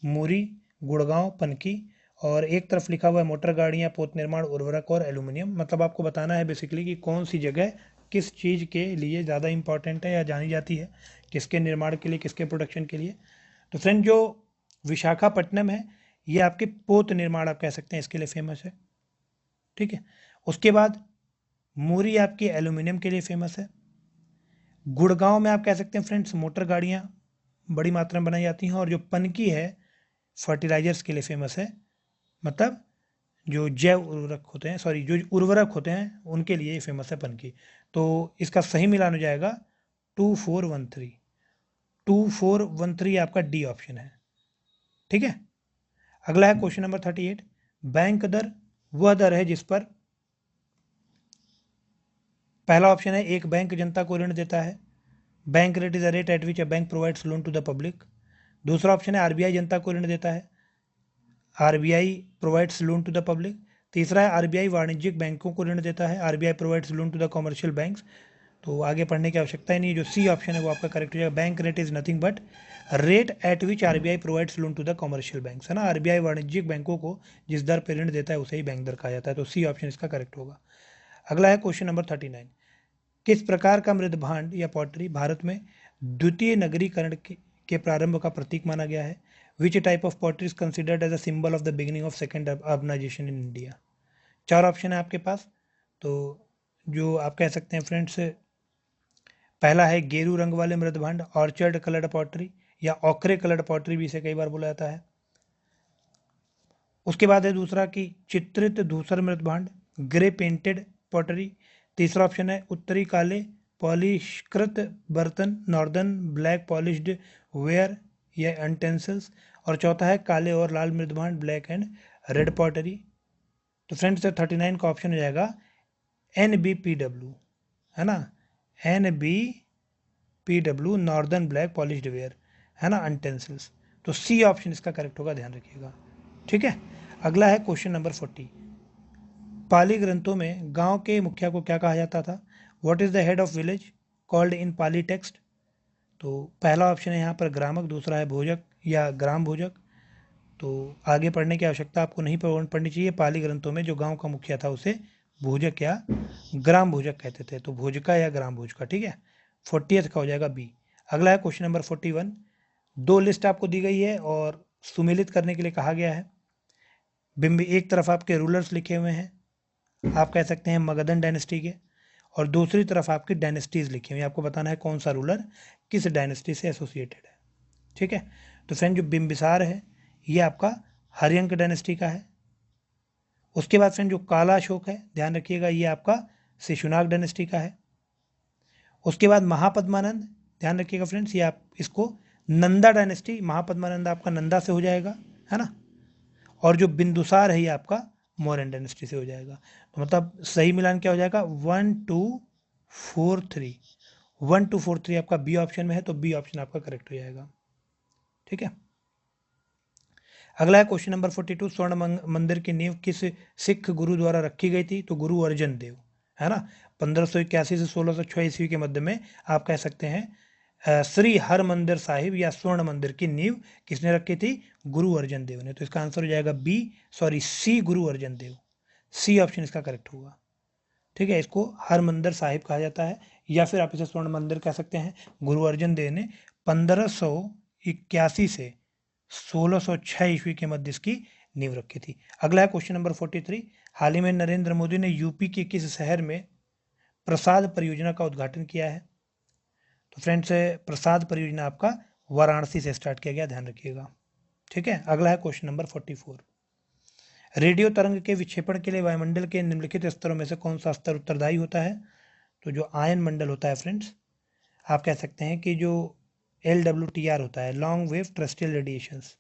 मुरी, गुड़गांव, पनकी, और एक तरफ लिखा हुआ है मोटर गाड़ियाँ, पोत निर्माण, उर्वरक और एल्यूमिनियम। मतलब आपको बताना है बेसिकली कि कौन सी जगह किस चीज़ के लिए ज़्यादा इंपॉर्टेंट है या जानी जाती है, किसके निर्माण के लिए, किसके प्रोडक्शन के लिए। तो फ्रेंड जो विशाखापट्टनम है ये आपके पोत निर्माण आप कह सकते हैं इसके लिए फेमस है। ठीक है, उसके बाद मुरी आपकी एल्यूमिनियम के लिए फेमस है। गुड़गांव में आप कह सकते हैं फ्रेंड्स मोटर गाड़ियाँ बड़ी मात्रा में बनाई जाती हैं। और जो पनकी है फर्टिलाइजर्स के लिए फेमस है, मतलब जो जैव उर्वरक होते हैं, सॉरी जो उर्वरक होते हैं उनके लिए फेमस है पनकी। तो इसका सही मिलान हो जाएगा 2413। 2413 आपका डी ऑप्शन है। ठीक है, अगला है क्वेश्चन नंबर 38, बैंक दर वह दर है जिस पर, पहला ऑप्शन है एक बैंक जनता को ऋण देता है, bank rate is a rate at which a bank provides loan to the public. दूसरा ऑप्शन है आरबीआई जनता को ऋण देता है, RBI provides loan to the public. तीसरा है आरबीआई वाणिज्यिक बैंकों को ऋण देता है, RBI provides loan to the commercial banks. तो आगे पढ़ने की आवश्यकता ही नहीं, जो सी ऑप्शन है वो आपका करेक्ट हो जाएगा। Bank rate is nothing but rate at which RBI provides loan to the commercial banks, है ना, आरबीआई वाणिज्यिक बैंकों को जिस दर पर ऋण देता है उसे ही बैंक दर कहा जाता है। तो सी ऑप्शन इसका करेक्ट होगा। अगला है क्वेश्चन नंबर 39, किस प्रकार का मृद भांड या पॉटरी भारत में द्वितीय नगरीकरण के प्रारंभ का प्रतीक माना गया है? Which type of pottery is considered as a symbol of the beginning of second urbanization in India. 4 option है आपके पास। तो जो आप कह सकते हैं फ्रेंड्स, पहला है गेरू रंग वाले मृदभांड, ऑर्चर्ड कलर्ड पॉटरी, या ऑकरे कलर्ड पॉटरी भी इसे कई बार बोला जाता है। उसके बाद है दूसरा कि चित्रित धूसर मृदभांड, ग्रे पेंटेड पॉटरी। तीसरा ऑप्शन है उत्तरी काले पॉलिशकृत बर्तन, नॉर्दर्न ब्लैक पॉलिश्ड वेयर या यूटेंसिल्स। और चौथा है काले और लाल मृदभांड, ब्लैक एंड रेड पॉटरी। तो फ्रेंड्स 39 का ऑप्शन हो जाएगा NBPW, है ना, NBPW, northern black polished where, है ना, यूटेंसिल्स। तो सी ऑप्शन इसका करेक्ट होगा, ध्यान रखिएगा। ठीक है, अगला है क्वेश्चन नंबर 40। पाली ग्रंथों में गांव के मुखिया को क्या कहा जाता था? What is the head of village called in Pali text? तो पहला ऑप्शन है यहाँ पर ग्रामक, दूसरा है भोजक या ग्राम भोजक। तो आगे पढ़ने की आवश्यकता आपको नहीं पढ़नी चाहिए। पाली ग्रंथों में जो गांव का मुखिया था उसे भोजक या ग्राम भोजक कहते थे, तो भोजका या ग्राम भोजका। ठीक है, 40th का हो जाएगा बी। अगला है क्वेश्चन नंबर 41। 2 लिस्ट आपको दी गई है और सुमेलित करने के लिए कहा गया है। बिंब एक तरफ आपके रूलर्स लिखे हुए हैं, आप कह सकते हैं मगधन डायनेस्टी के, और दूसरी तरफ आपकी डायनेस्टीज लिखी हुई है। आपको बताना है कौन सा रूलर किस डायनेस्टी से एसोसिएटेड है। ठीक है, तो फ्रेंड जो बिंबिसार है ये आपका हर्यंक डायनेस्टी का है। उसके बाद फ्रेंड जो काला अशोक है, ध्यान रखिएगा, ये आपका शिशुनाग डायनेस्टी का है। उसके बाद महापद्मानंद, ध्यान रखिएगा फ्रेंड्स, ये आप इसको नंदा डायनेस्टी, महापद्मानंद आपका नंदा से हो जाएगा, है ना। और जो बिंदुसार है ये आपका मौर्यन डायनेस्टी से हो जाएगा। तो मतलब सही मिलान क्या हो जाएगा? 1 2 4 3, 1 2 4 3 आपका बी ऑप्शन में है, तो बी ऑप्शन आपका करेक्ट हो जाएगा। ठीक है, अगला है क्वेश्चन नंबर 42। स्वर्ण मंदिर की नींव किस सिख गुरु द्वारा रखी गई थी? तो गुरु अर्जन देव, है ना। 1581 से 1606 ईस्वी के मध्य में आप कह सकते हैं श्री हर मंदिर साहिब या स्वर्ण मंदिर की नींव किसने रखी थी? गुरु अर्जन देव ने। तो इसका आंसर हो जाएगा सी, गुरु अर्जन देव। सी ऑप्शन इसका करेक्ट होगा। ठीक है, इसको हर मंदिर साहिब कहा जाता है, या फिर आप इसे स्वर्ण मंदिर कह सकते हैं। गुरु अर्जन देव ने 1581 से 1606 ईस्वी के मध्य इसकी नींव रखी थी। अगला है क्वेश्चन नंबर 43। हाल ही में नरेंद्र मोदी ने यूपी के किस शहर में प्रसाद परियोजना का उद्घाटन किया है? तो फ्रेंड्स प्रसाद परियोजना आपका वाराणसी से स्टार्ट किया गया, ध्यान रखिएगा। ठीक है, अगला है क्वेश्चन नंबर 44। रेडियो तरंग के विक्षेपण के लिए वायुमंडल के निम्नलिखित स्तरों में से कौन सा स्तर उत्तरदायी होता है? तो जो आयन मंडल होता है फ्रेंड्स, आप कह सकते हैं कि जो LWTR होता है, लॉन्ग वेव टेरेस्ट्रियल रेडिएशंस,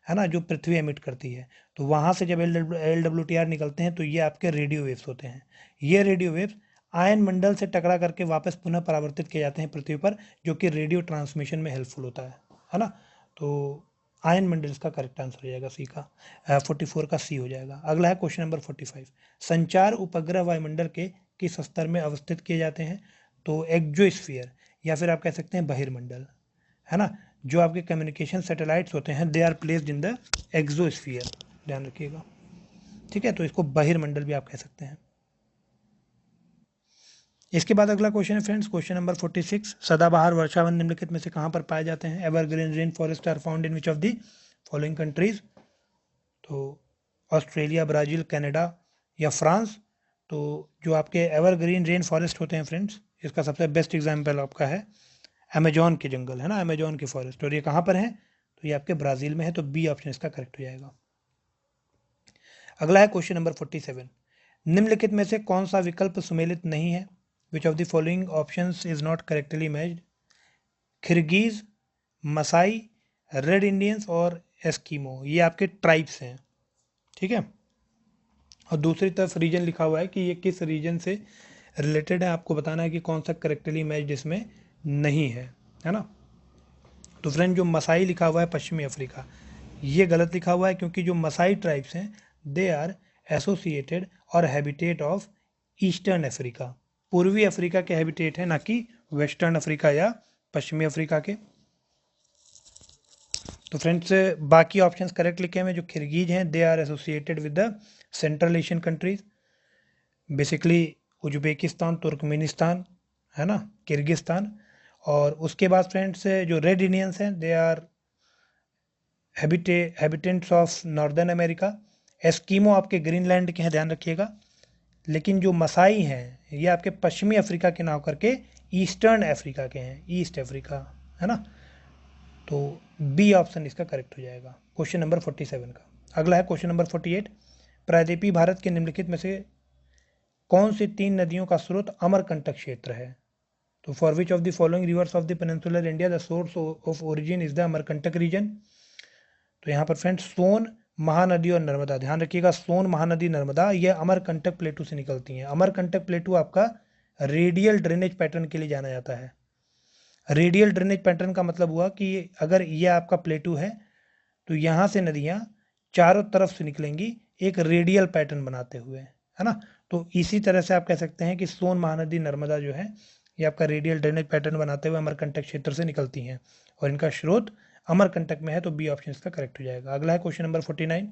है ना, जो पृथ्वी एमिट करती है, तो वहाँ से जब LWTR निकलते हैं तो ये आपके रेडियो वेव्स होते हैं। ये रेडियो वेव्स आयन मंडल से टकरा करके वापस पुनः परावर्तित किए जाते हैं पृथ्वी पर, जो कि रेडियो ट्रांसमिशन में हेल्पफुल होता है ना। तो आयन मंडल इसका करेक्ट आंसर हो जाएगा सी का, 44 का सी हो जाएगा। अगला है क्वेश्चन नंबर 45। संचार उपग्रह वायुमंडल के किस स्तर में अवस्थित किए जाते हैं? तो एक्सोस्फीयर, या फिर आप कह सकते हैं बहिर्मंडल, है ना। जो आपके कम्युनिकेशन सैटेलाइट्स होते हैं they are placed in the exosphere, ध्यान रखिएगा। ठीक है, तो इसको बहिर्मंडल भी आप कह सकते हैं। इसके बाद अगला क्वेश्चन है फ्रेंड्स, क्वेश्चन नंबर 46। सदाबहार वर्षावन निम्नलिखित में से कहाँ पर पाए जाते हैं? Evergreen rain forest are found in which of the following countries? तो ऑस्ट्रेलिया, ब्राज़ील, कनाडा या फ्रांस। तो जो आपके एवरग्रीन रेन फॉरेस्ट होते हैं फ्रेंड्स, इसका सबसे बेस्ट एग्जाम्पल आपका है अमेजॉन के जंगल, है ना, अमेजॉन के फॉरेस्ट। और ये कहाँ पर है? तो ये आपके ब्राज़ील में है, तो बी ऑप्शन इसका करेक्ट हो जाएगा। अगला है क्वेश्चन नंबर 47। निम्नलिखित में से कौन सा विकल्प सुमेलित नहीं है? Which of the following options is not correctly matched? Kirghiz, Masai, red Indians और एस्कीमो, ये आपके ट्राइब्स हैं। ठीक है, और दूसरी तरफ रीजन लिखा हुआ है कि ये किस रीजन से रिलेटेड है, आपको बताना है कि कौन सा करेक्टली मैच्ड इसमें नहीं है ना। तो फ्रेंड जो मसाई लिखा हुआ है पश्चिमी अफ्रीका, ये गलत लिखा हुआ है, क्योंकि जो मसाई ट्राइब्स हैं दे आर एसोसिएटेड और हैबिटेट ऑफ ईस्टर्न अफ्रीका, पूर्वी अफ्रीका के हैबिटेट है, ना कि वेस्टर्न अफ्रीका या पश्चिमी अफ्रीका के। तो फ्रेंड्स बाकी ऑप्शंस करेक्ट लिखे हुए, जो खिरगीज हैं they are associated with the central Asian countries, basically Uzbekistan, Turkmenistan, है ना, किर्गिस्तान। और उसके बाद फ्रेंड्स जो रेड इंडियंस हैं they are habitants of northern America. Eskimo आपके ग्रीनलैंड के हैं, ध्यान रखिएगा। लेकिन जो मसाई हैं ये आपके पश्चिमी अफ्रीका के नाम करके ईस्टर्न अफ्रीका के हैं, ईस्ट अफ्रीका, है ना। तो बी ऑप्शन इसका करेक्ट हो जाएगा क्वेश्चन नंबर 47 का। अगला है क्वेश्चन नंबर 48। प्रायद्वीपीय भारत के निम्नलिखित में से कौन सी 3 नदियों का स्रोत अमरकंटक क्षेत्र है? तो for which of the following rivers of the peninsular India the source of origin is the Amarkantak region. तो यहाँ पर फ्रेंड्स सोन, महानदी और नर्मदा, ध्यान रखिएगा, सोन, महानदी, नर्मदा ये अमरकंटक प्लेटू से निकलती हैं। अमरकंटक प्लेटू आपका रेडियल ड्रेनेज पैटर्न के लिए जाना जाता है। रेडियल ड्रेनेज पैटर्न का मतलब हुआ कि अगर ये आपका प्लेटू है तो यहाँ से नदियाँ चारों तरफ से निकलेंगी एक रेडियल पैटर्न बनाते हुए, है ना। तो इसी तरह से आप कह सकते हैं कि सोन, महानदी, नर्मदा जो है ये आपका रेडियल ड्रेनेज पैटर्न बनाते हुए अमरकंटक क्षेत्र से निकलती हैं और इनका स्रोत अमरकंटक में है। तो बी ऑप्शन इसका करेक्ट हो जाएगा। अगला है क्वेश्चन नंबर 49।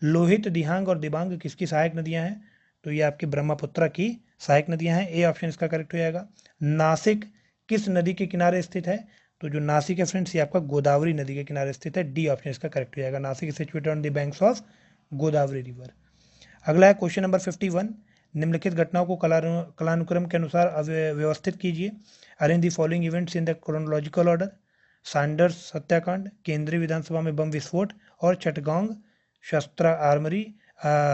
लोहित, दिहांग और दिबांग किसकी सहायक नदियां हैं? तो ये आपकी ब्रह्मपुत्र की सहायक नदियां हैं। ए ऑप्शन इसका करेक्ट हो जाएगा। नासिक किस नदी के किनारे स्थित है? तो जो नासिक है फ्रेंड्स ये आपका गोदावरी नदी के किनारे स्थित है। डी ऑप्शन इसका करेक्ट हो जाएगा। Nashik is situated on the banks of Godavari river. अगला है क्वेश्चन नंबर 51। निम्नलिखित घटनाओं को कालानुक्रम के अनुसार व्यवस्थित कीजिए। Arrange the following events in the chronological order. Sanders हत्याकांड, केंद्रीय विधानसभा में बम विस्फोट और चटगांव शस्त्र आर्मरी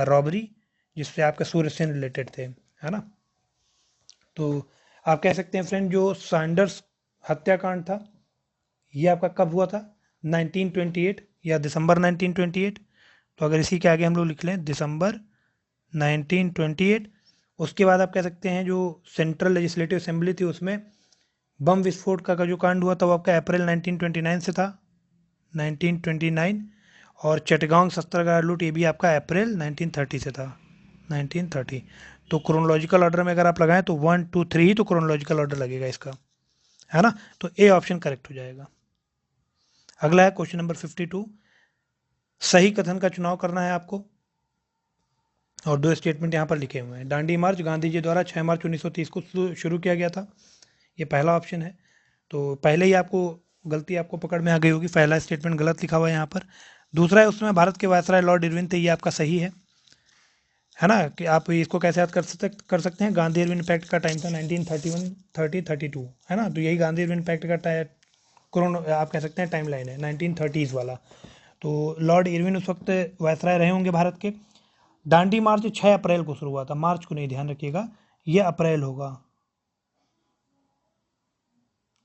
रॉबरी, जिससे आपके सूर्य सेन रिलेटेड थे, है ना। तो आप कह सकते हैं फ्रेंड जो सैंडर्स हत्याकांड था ये आपका कब हुआ था? 1928 या दिसंबर 1928। तो अगर इसी के आगे हम लोग लिख लें दिसंबर 1928। उसके बाद आप कह सकते हैं जो सेंट्रल लेजिस्लेटिव असेंबली थी उसमें बम विस्फोट का जो कांड हुआ था वो आपका अप्रैल 1929 से था, 1929। और चटगांव शस्त्रागार लूट ये भी आपका अप्रैल 1930 से था, 1930। तो क्रोनोलॉजिकल ऑर्डर में अगर आप लगाएं तो 1 2 3 ही तो क्रोनोलॉजिकल ऑर्डर लगेगा इसका, है ना। तो ए ऑप्शन करेक्ट हो जाएगा। अगला है क्वेश्चन नंबर 52। सही कथन का चुनाव करना है आपको और 2 स्टेटमेंट यहाँ पर लिखे हुए हैं। दांडी मार्च गांधी जी द्वारा 6 मार्च 1930 को शुरू किया गया था, ये पहला ऑप्शन है। तो पहले ही आपको गलती आपको पकड़ में आ गई होगी, पहला स्टेटमेंट गलत लिखा हुआ है यहाँ पर। दूसरा है उसमें भारत के वायसराय लॉर्ड इरविन थे, ये आपका सही है ना। कि आप इसको कैसे याद कर सकते हैं? गांधी इरविन पैक्ट का टाइम था 1931 30 32, है ना। तो यही गांधी इरविन पैक्ट का आप कह सकते हैं टाइम लाइन है 1930s वाला। तो लॉर्ड इरविन उस वक्त वायसराय रहे होंगे भारत के। दांडी मार्च 6 अप्रैल को शुरू हुआ था, मार्च को नहीं, ध्यान रखिएगा, ये अप्रैल होगा,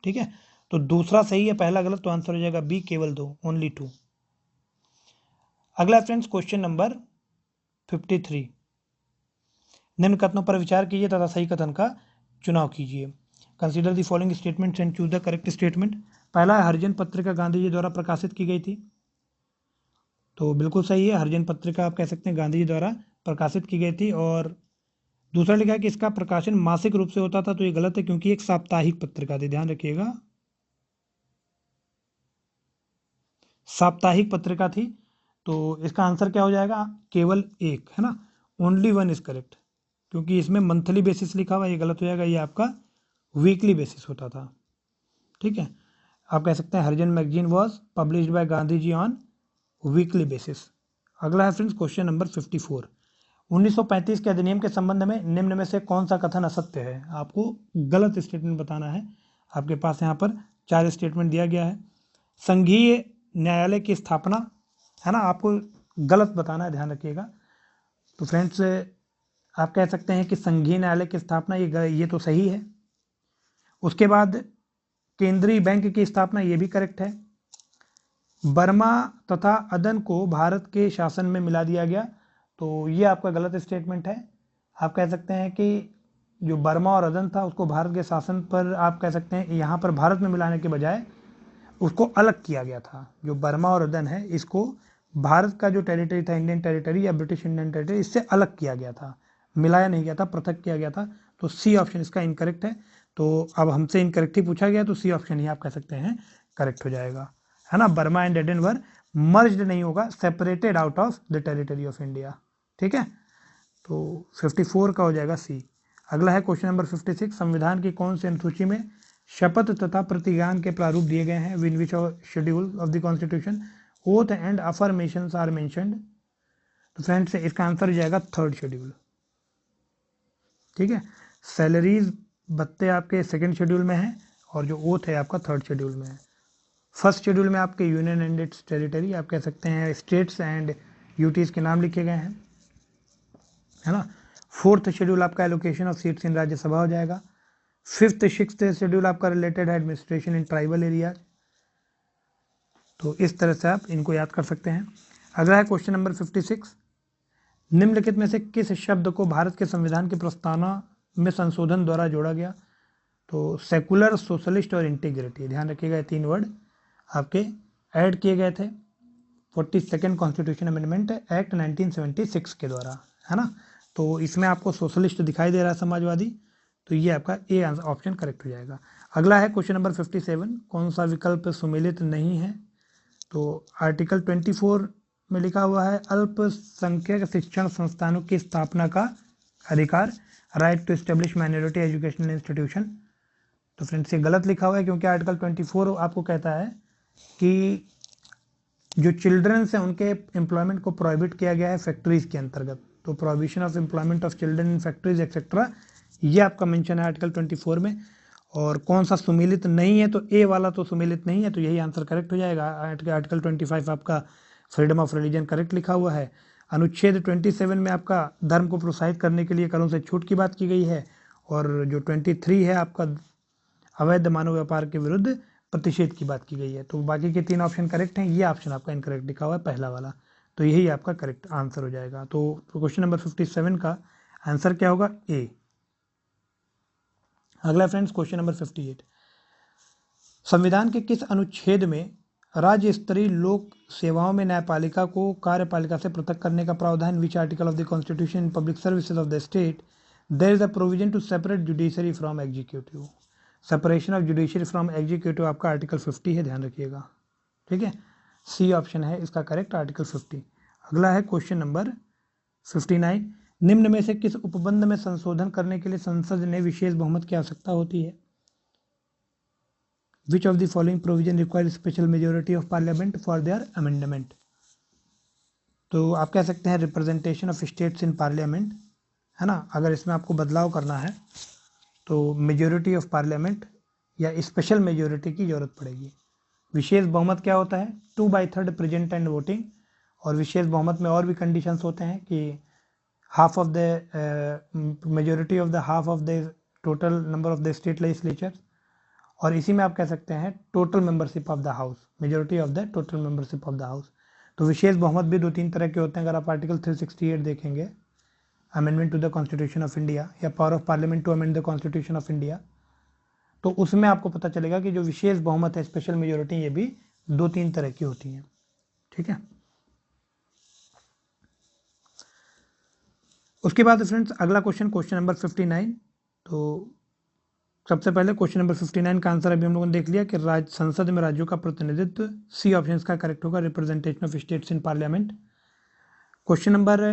ठीक है। तो दूसरा सही है, पहला गलत, तो आंसर हो जाएगा बी, केवल 2, ओनली 2। अगला फ्रेंड्स क्वेश्चन नंबर 53। निम्न कथनों पर विचार कीजिए तथा सही कथन का चुनाव कीजिए। Consider the following statements and choose the correct statement. पहला है हरिजन पत्रिका गांधी जी द्वारा प्रकाशित की गई थी, तो बिल्कुल सही है, हरिजन पत्रिका आप कह सकते हैं गांधी जी द्वारा प्रकाशित की गई थी। और दूसरा लिखा है कि इसका प्रकाशन मासिक रूप से होता था, तो ये गलत है क्योंकि एक साप्ताहिक पत्रिका थी, ध्यान रखिएगा, साप्ताहिक पत्रिका थी। तो इसका आंसर क्या हो जाएगा? केवल 1, है ना, ओनली 1 इज करेक्ट, क्योंकि इसमें मंथली बेसिस लिखा हुआ, ये गलत हो जाएगा, ये आपका वीकली बेसिस होता था, ठीक है। आप कह सकते हैं Harijan magazine was published by Gandhi ji on weekly basis. अगला है फ्रेंड्स क्वेश्चन नंबर 54। 1935 के अधिनियम के संबंध में निम्न में से कौन सा कथन असत्य है? आपको गलत स्टेटमेंट बताना है। आपके पास यहाँ पर 4 स्टेटमेंट दिया गया है। संघीय न्यायालय की स्थापना, है ना, आपको गलत बताना है, ध्यान रखिएगा। तो फ्रेंड्स आप कह सकते हैं कि संघीय न्यायालय की स्थापना, ये तो सही है। उसके बाद केंद्रीय बैंक की स्थापना, ये भी करेक्ट है। बर्मा तथा अदन को भारत के शासन में मिला दिया गया, तो ये आपका गलत स्टेटमेंट है। आप कह सकते हैं कि जो बर्मा और अदन था उसको भारत के शासन पर, आप कह सकते हैं यहाँ पर भारत में मिलाने के बजाय उसको अलग किया गया था। जो बर्मा और अदन है इसको भारत का जो टेरिटरी था, इंडियन टेरिटरी या ब्रिटिश इंडियन टेरिटरी, इससे अलग किया गया था, मिलाया नहीं गया था, पृथक किया गया था। तो सी ऑप्शन इसका इनकरेक्ट है। तो अब हमसे इनकरेक्ट ही पूछा गया, तो सी ऑप्शन ही आप कह सकते हैं करेक्ट हो जाएगा, है ना। बर्मा एंड अदन वर मर्ज्ड नहीं होगा, separated out of the territory of India, ठीक है। तो 54 का हो जाएगा सी। अगला है क्वेश्चन नंबर 56। संविधान की कौन सी अनुसूची में शपथ तथा प्रतिज्ञान के प्रारूप दिए गए हैं? In which schedule of the constitution oath and affirmations are mentioned, तो फ्रेंड्स इसका आंसर हो जाएगा थर्ड शेड्यूल। ठीक है, सैलरीज भत्ते आपके सेकंड शेड्यूल में है और जो ओथ है आपका थर्ड शेड्यूल में है। फर्स्ट शेड्यूल में आपके यूनियन एंड इट्स टेरिटरी, आप कह सकते हैं स्टेट्स एंड यूटीज के नाम लिखे गए हैं, है ना। फोर्थ शेड्यूल आपका allocation of seats in Rajya Sabha हो जाएगा। फिफ्थ सिक्स्थ शेड्यूल आपका रिलेटेड है एडमिनिस्ट्रेशन इन ट्राइबल एरिया। तो इस तरह से आप इनको याद कर सकते हैं। अगला है क्वेश्चन नंबर 56, निम्नलिखित में से किस शब्द को भारत के संविधान की प्रस्तावना में संशोधन द्वारा जोड़ा गया? तो सेकुलर, सोशलिस्ट और इंटीग्रिटी, ध्यान रखिएगा, 3 वर्ड आपके ऐड किए गए थे 42nd कॉन्स्टिट्यूशन अमेंडमेंट एक्ट 1976 के द्वारा, है ना। तो इसमें आपको सोशलिस्ट दिखाई दे रहा है, समाजवादी, तो ये आपका ए ऑप्शन करेक्ट हो जाएगा। अगला है क्वेश्चन नंबर 57, कौन सा विकल्प सुमेलित नहीं है? तो आर्टिकल 24 में लिखा हुआ है अल्पसंख्यक शिक्षण संस्थानों की स्थापना का अधिकार, right to establish minority educational institution. तो फ्रेंड्स ये गलत लिखा हुआ है क्योंकि आर्टिकल 24 आपको कहता है कि जो चिल्ड्रंस हैं उनके एम्प्लॉयमेंट को प्रोहिबिट किया गया है फैक्ट्रीज के अंतर्गत। तो prohibition of employment of children in factories etcetera, ये आपका मेंशन है आर्टिकल 24 में। और कौन सा सुमेलित नहीं है? तो ए वाला तो सुमेलित नहीं है, तो यही आंसर करेक्ट हो जाएगा। आर्टिकल 25 आपका फ्रीडम ऑफ रिलीजन करेक्ट लिखा हुआ है। अनुच्छेद 27 में आपका धर्म को प्रोत्साहित करने के लिए करों से छूट की बात की गई है। और जो 23 है आपका अवैध मानव व्यापार के विरुद्ध प्रतिषेध की बात की गई है। तो बाकी के 3 ऑप्शन करेक्ट हैं, ये ऑप्शन आपका इनकरेक्ट लिखा हुआ है पहला वाला, तो यही आपका करेक्ट आंसर हो जाएगा। तो क्वेश्चन नंबर 57 का आंसर क्या होगा? ए। अगला फ्रेंड्स क्वेश्चन नंबर 58, संविधान के किस अनुच्छेद में राज्य स्तरीय लोक सेवाओं में न्यायपालिका को कार्यपालिका से पृथक करने का प्रावधान? Which article of the constitution in public services of the state there is a provision to separate judiciary from executive? Separation of judiciary from executive आपका आर्टिकल 50 है, ध्यान रखिएगा। ठीक है, सी ऑप्शन है इसका करेक्ट, आर्टिकल 50। अगला है क्वेश्चन नंबर 59, निम्न में से किस उपबंध में संशोधन करने के लिए संसद ने विशेष बहुमत की आवश्यकता होती है? Which of the following provision require special majority of parliament for their amendment? तो आप कह सकते हैं representation of states in parliament, है ना। अगर इसमें आपको बदलाव करना है तो मेजोरिटी ऑफ पार्लियामेंट या स्पेशल मेजोरिटी की जरूरत पड़ेगी। विशेष बहुमत क्या होता है? 2/3 प्रेजेंट एंड वोटिंग। और विशेष बहुमत में और भी कंडीशंस होते हैं कि half of the majority of the half of the total number of the state legislature. और इसी में आप कह सकते हैं total membership of the house, majority of the total membership of the house. तो विशेष बहुमत भी 2-3 तरह के होते हैं। अगर आप आर्टिकल 368 देखेंगे, amendment to the constitution of India, या power of parliament to amend the constitution of India, तो उसमें आपको पता चलेगा कि जो विशेष बहुमत है, स्पेशल मेजोरिटी, ये भी 2-3 तरह की होती हैं। ठीक है, उसके बाद फ्रेंड्स अगला क्वेश्चन नंबर 59। तो सबसे पहले क्वेश्चन नंबर 59 का आंसर अभी हम लोगों ने देख लिया कि राज्य संसद में राज्यों का प्रतिनिधित्व, सी ऑप्शन का करेक्ट होगा, representation of states in parliament. Question number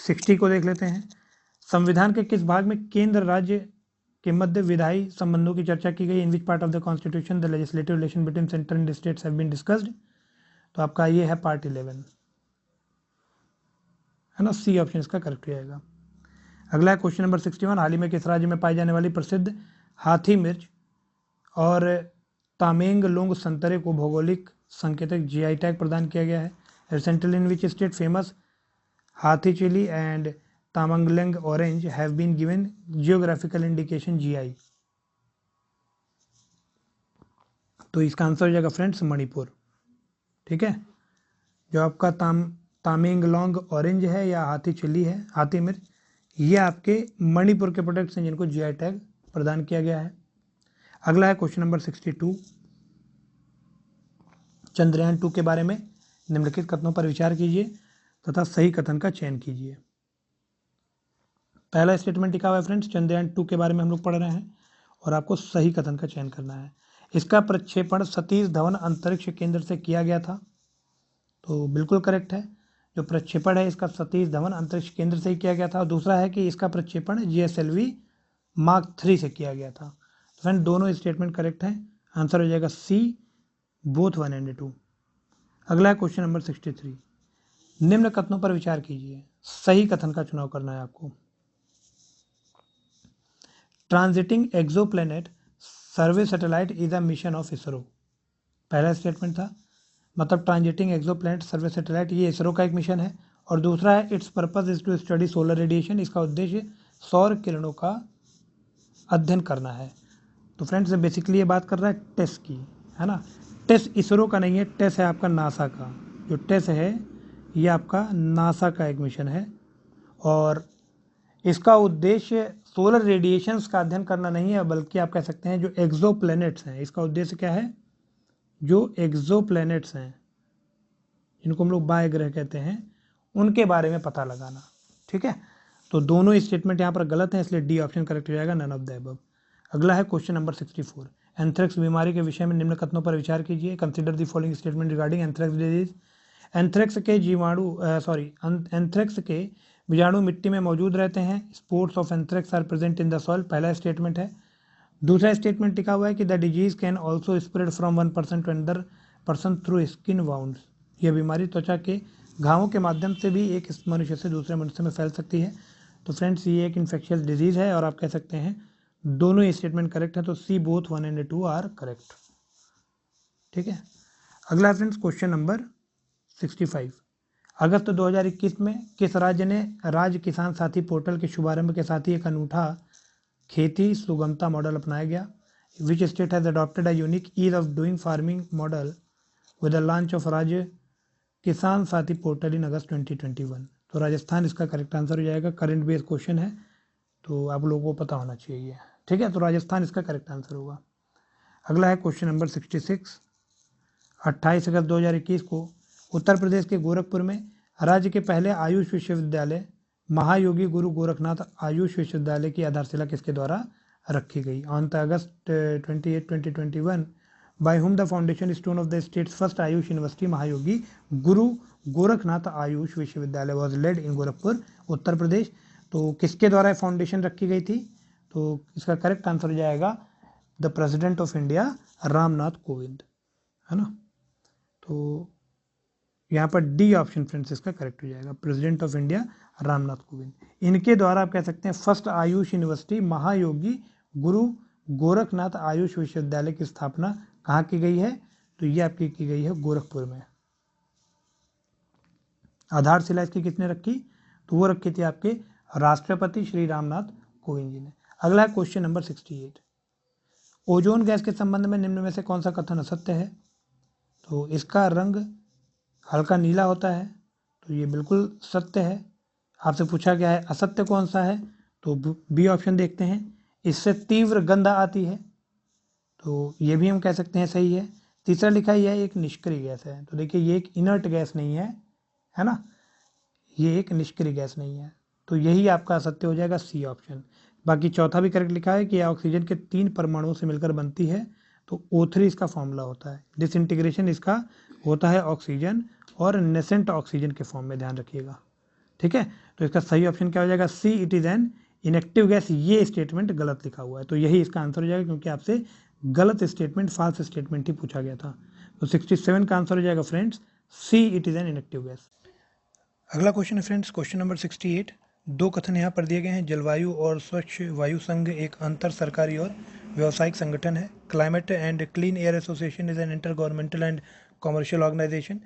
60 को देख लेते हैं, संविधान के किस भाग में केंद्र राज्य के मध्य विधायी संबंधों की चर्चा की गई? In which part of the constitution the legislative relation between centre and states have been discussed? तो आपका ये है पार्ट 11, है ना, सी ऑप्शन इसका करेक्ट हो जाएगा। अगला है क्वेश्चन नंबर 61, हाल ही में किस राज्य में पाई जाने वाली प्रसिद्ध हाथी मिर्च और तामेंगलोंग संतरे को भौगोलिक संकेतक GI टैग प्रदान किया गया है? Recently in which state famous Hathi chilli and Tamenglong orange have been given geographical indication GI? तो इसका आंसर हो जाएगा फ्रेंड्स मणिपुर। ठीक है, जो आपका तामेंगलोंग ऑरेंज है या हाथी चिली है, हाथी मिर्च, ये आपके मणिपुर के प्रोडक्ट्स हैं जिनको GI टैग प्रदान किया गया है। अगला है क्वेश्चन नंबर 62, चंद्रयान 2 के बारे में निम्नलिखित कथनों पर विचार कीजिए तथा सही कथन का चयन कीजिए। पहला स्टेटमेंट लिखा हुआ है फ्रेंड्स, चंद्रयान 2 के बारे में हम लोग पढ़ रहे हैं और आपको सही कथन का चयन करना है। इसका प्रक्षेपण सतीश धवन अंतरिक्ष केंद्र से किया गया था, तो बिल्कुल करेक्ट है। जो प्रक्षेपण है इसका सतीश धवन अंतरिक्ष केंद्र से ही किया गया था। और दूसरा है कि इसका प्रक्षेपण GSLV Mark 3 से किया गया था। तो फ्रेंड दोनों स्टेटमेंट करेक्ट हैं, आंसर हो जाएगा सी, बोथ 1 एंड 2। अगला है क्वेश्चन नंबर 63। निम्न कथनों पर विचार कीजिए, सही कथन का चुनाव करना है आपको। Transiting exoplanet survey satellite is a mission of ISRO. पहला स्टेटमेंट था, मतलब ट्रांजिटिंग एक्सोप्लैनेट सर्वे सैटेलाइट ये इसरो का एक मिशन है। और दूसरा है its purpose is to study solar radiation, इसका उद्देश्य सौर किरणों का अध्ययन करना है। तो फ्रेंड्स बेसिकली ये बात कर रहा है टेस की, है ना। टेस इसरो का नहीं है, टेस है आपका नासा का। जो टेस है ये आपका नासा का एक मिशन है और इसका उद्देश्य सोलर रेडिएशंस का अध्ययन करना नहीं है, बल्कि आप कह सकते हैं जो एक्सोप्लैनेट्स हैं, इसका उद्देश्य क्या है, जो एक्सोप्लैनेट्स हैं जिनको हम लोग बाह्य ग्रह कहते हैं उनके बारे में पता लगाना। ठीक है, तो दोनों स्टेटमेंट यहाँ पर गलत हैं, इसलिए डी ऑप्शन करेक्ट हो जाएगा, नन ऑफ द अबव। अगला है क्वेश्चन नंबर 64। एंथ्रेक्स बीमारी के विषय में निम्न कथनों पर विचार कीजिए। Consider the following statement regarding anthrax disease. Anthrax के बीजाणु मिट्टी में मौजूद रहते हैं। Sports of anthrax are present in the soil, पहला स्टेटमेंट है। दूसरा स्टेटमेंट लिखा हुआ है कि the disease can also spread from one person to another person through skin wounds. यह बीमारी त्वचा के घावों के माध्यम से भी एक मनुष्य से दूसरे मनुष्य में फैल सकती है। तो फ्रेंड्स ये एक इन्फेक्शियस डिजीज है और आप कह सकते हैं दोनों ही स्टेटमेंट करेक्ट है, तो C both 1 and 2 are correct. ठीक है, अगला फ्रेंड्स क्वेश्चन नंबर 65। अगस्त 2021 में किस राज्य ने राज्य किसान साथी पोर्टल के शुभारंभ के साथ ही एक अनूठा खेती सुगमता मॉडल अपनाया गया। Which state has adopted a unique ease of doing farming model with the launch of Rajya Kisan साथी पोर्टल इन अगस्त 2021। तो राजस्थान इसका करेक्ट आंसर हो जाएगा। करंट बेस्ड क्वेश्चन है तो आप लोगों को पता होना चाहिए। ठीक है, तो राजस्थान इसका करेक्ट आंसर होगा। अगला है क्वेश्चन नंबर 66। 28 अगस्त 2021 को उत्तर प्रदेश के गोरखपुर में राज्य के पहले आयुष विश्वविद्यालय महायोगी गुरु गोरखनाथ आयुष विश्वविद्यालय की आधारशिला किसके द्वारा रखी गई। On the August 28, 2021 by whom the foundation stone of the state's first Ayush university महायोगी गुरु गोरखनाथ आयुष विश्वविद्यालय was laid in गोरखपुर उत्तर प्रदेश। तो किसके द्वारा फाउंडेशन रखी गई थी, तो इसका करेक्ट आंसर हो जाएगा the president of India Ramnath Kovind, है ना। तो यहाँ पर डी ऑप्शन फ्रेंड्स इसका करेक्ट हो जाएगा, president of India Ramnath Kovind. इनके द्वारा आप कह सकते हैं फर्स्ट आयुष यूनिवर्सिटी महायोगी गुरु गोरखनाथ आयुष विश्वविद्यालय की स्थापना कहाँ की गई है, तो ये आपकी की गई है गोरखपुर में। आधारशिला इसकी किसने रखी, तो वो रखी थी आपके राष्ट्रपति श्री रामनाथ कोविंद जी ने। अगला है क्वेश्चन नंबर 68। ओजोन गैस के संबंध में निम्न में से कौन सा कथन असत्य है, तो इसका रंग हल्का नीला होता है, तो ये बिल्कुल सत्य है। आपसे पूछा गया है असत्य कौन सा है, तो बी ऑप्शन देखते हैं, इससे तीव्र गंध आती है, तो ये भी हम कह सकते हैं सही है। तीसरा लिखा है यह एक निष्क्रिय गैस है, तो देखिए ये एक इनर्ट गैस नहीं है, है ना, ये एक निष्क्रिय गैस नहीं है, तो यही आपका असत्य हो जाएगा सी ऑप्शन। बाकी चौथा भी करेक्ट लिखा है कि यह ऑक्सीजन के 3 परमाणुओं से मिलकर बनती है, तो O3 इसका फॉर्मूला होता है। डिसइंटीग्रेशन इसका होता है ऑक्सीजन और नेसेंट ऑक्सीजन के फॉर्म में, ध्यान रखिएगा। ठीक है, तो इसका सही ऑप्शन क्या हो जाएगा, see it is an inactive gas. ये स्टेटमेंट गलत लिखा हुआ है, तो यही इसका आंसर हो जाएगा, क्योंकि आपसे गलत स्टेटमेंट फाल्स स्टेटमेंट ही पूछा गया था। तो 67 का आंसर हो जाएगा friends see it is an inactive gas. अगला क्वेश्चन है फ्रेंड्स क्वेश्चन नंबर 68। दो कथन यहाँ पर दिए गए हैं। जलवायु और स्वच्छ वायु संघ एक अंतर सरकारी और व्यावसायिक संगठन है। Climate and clean air association is an inter governmental and commercial organization.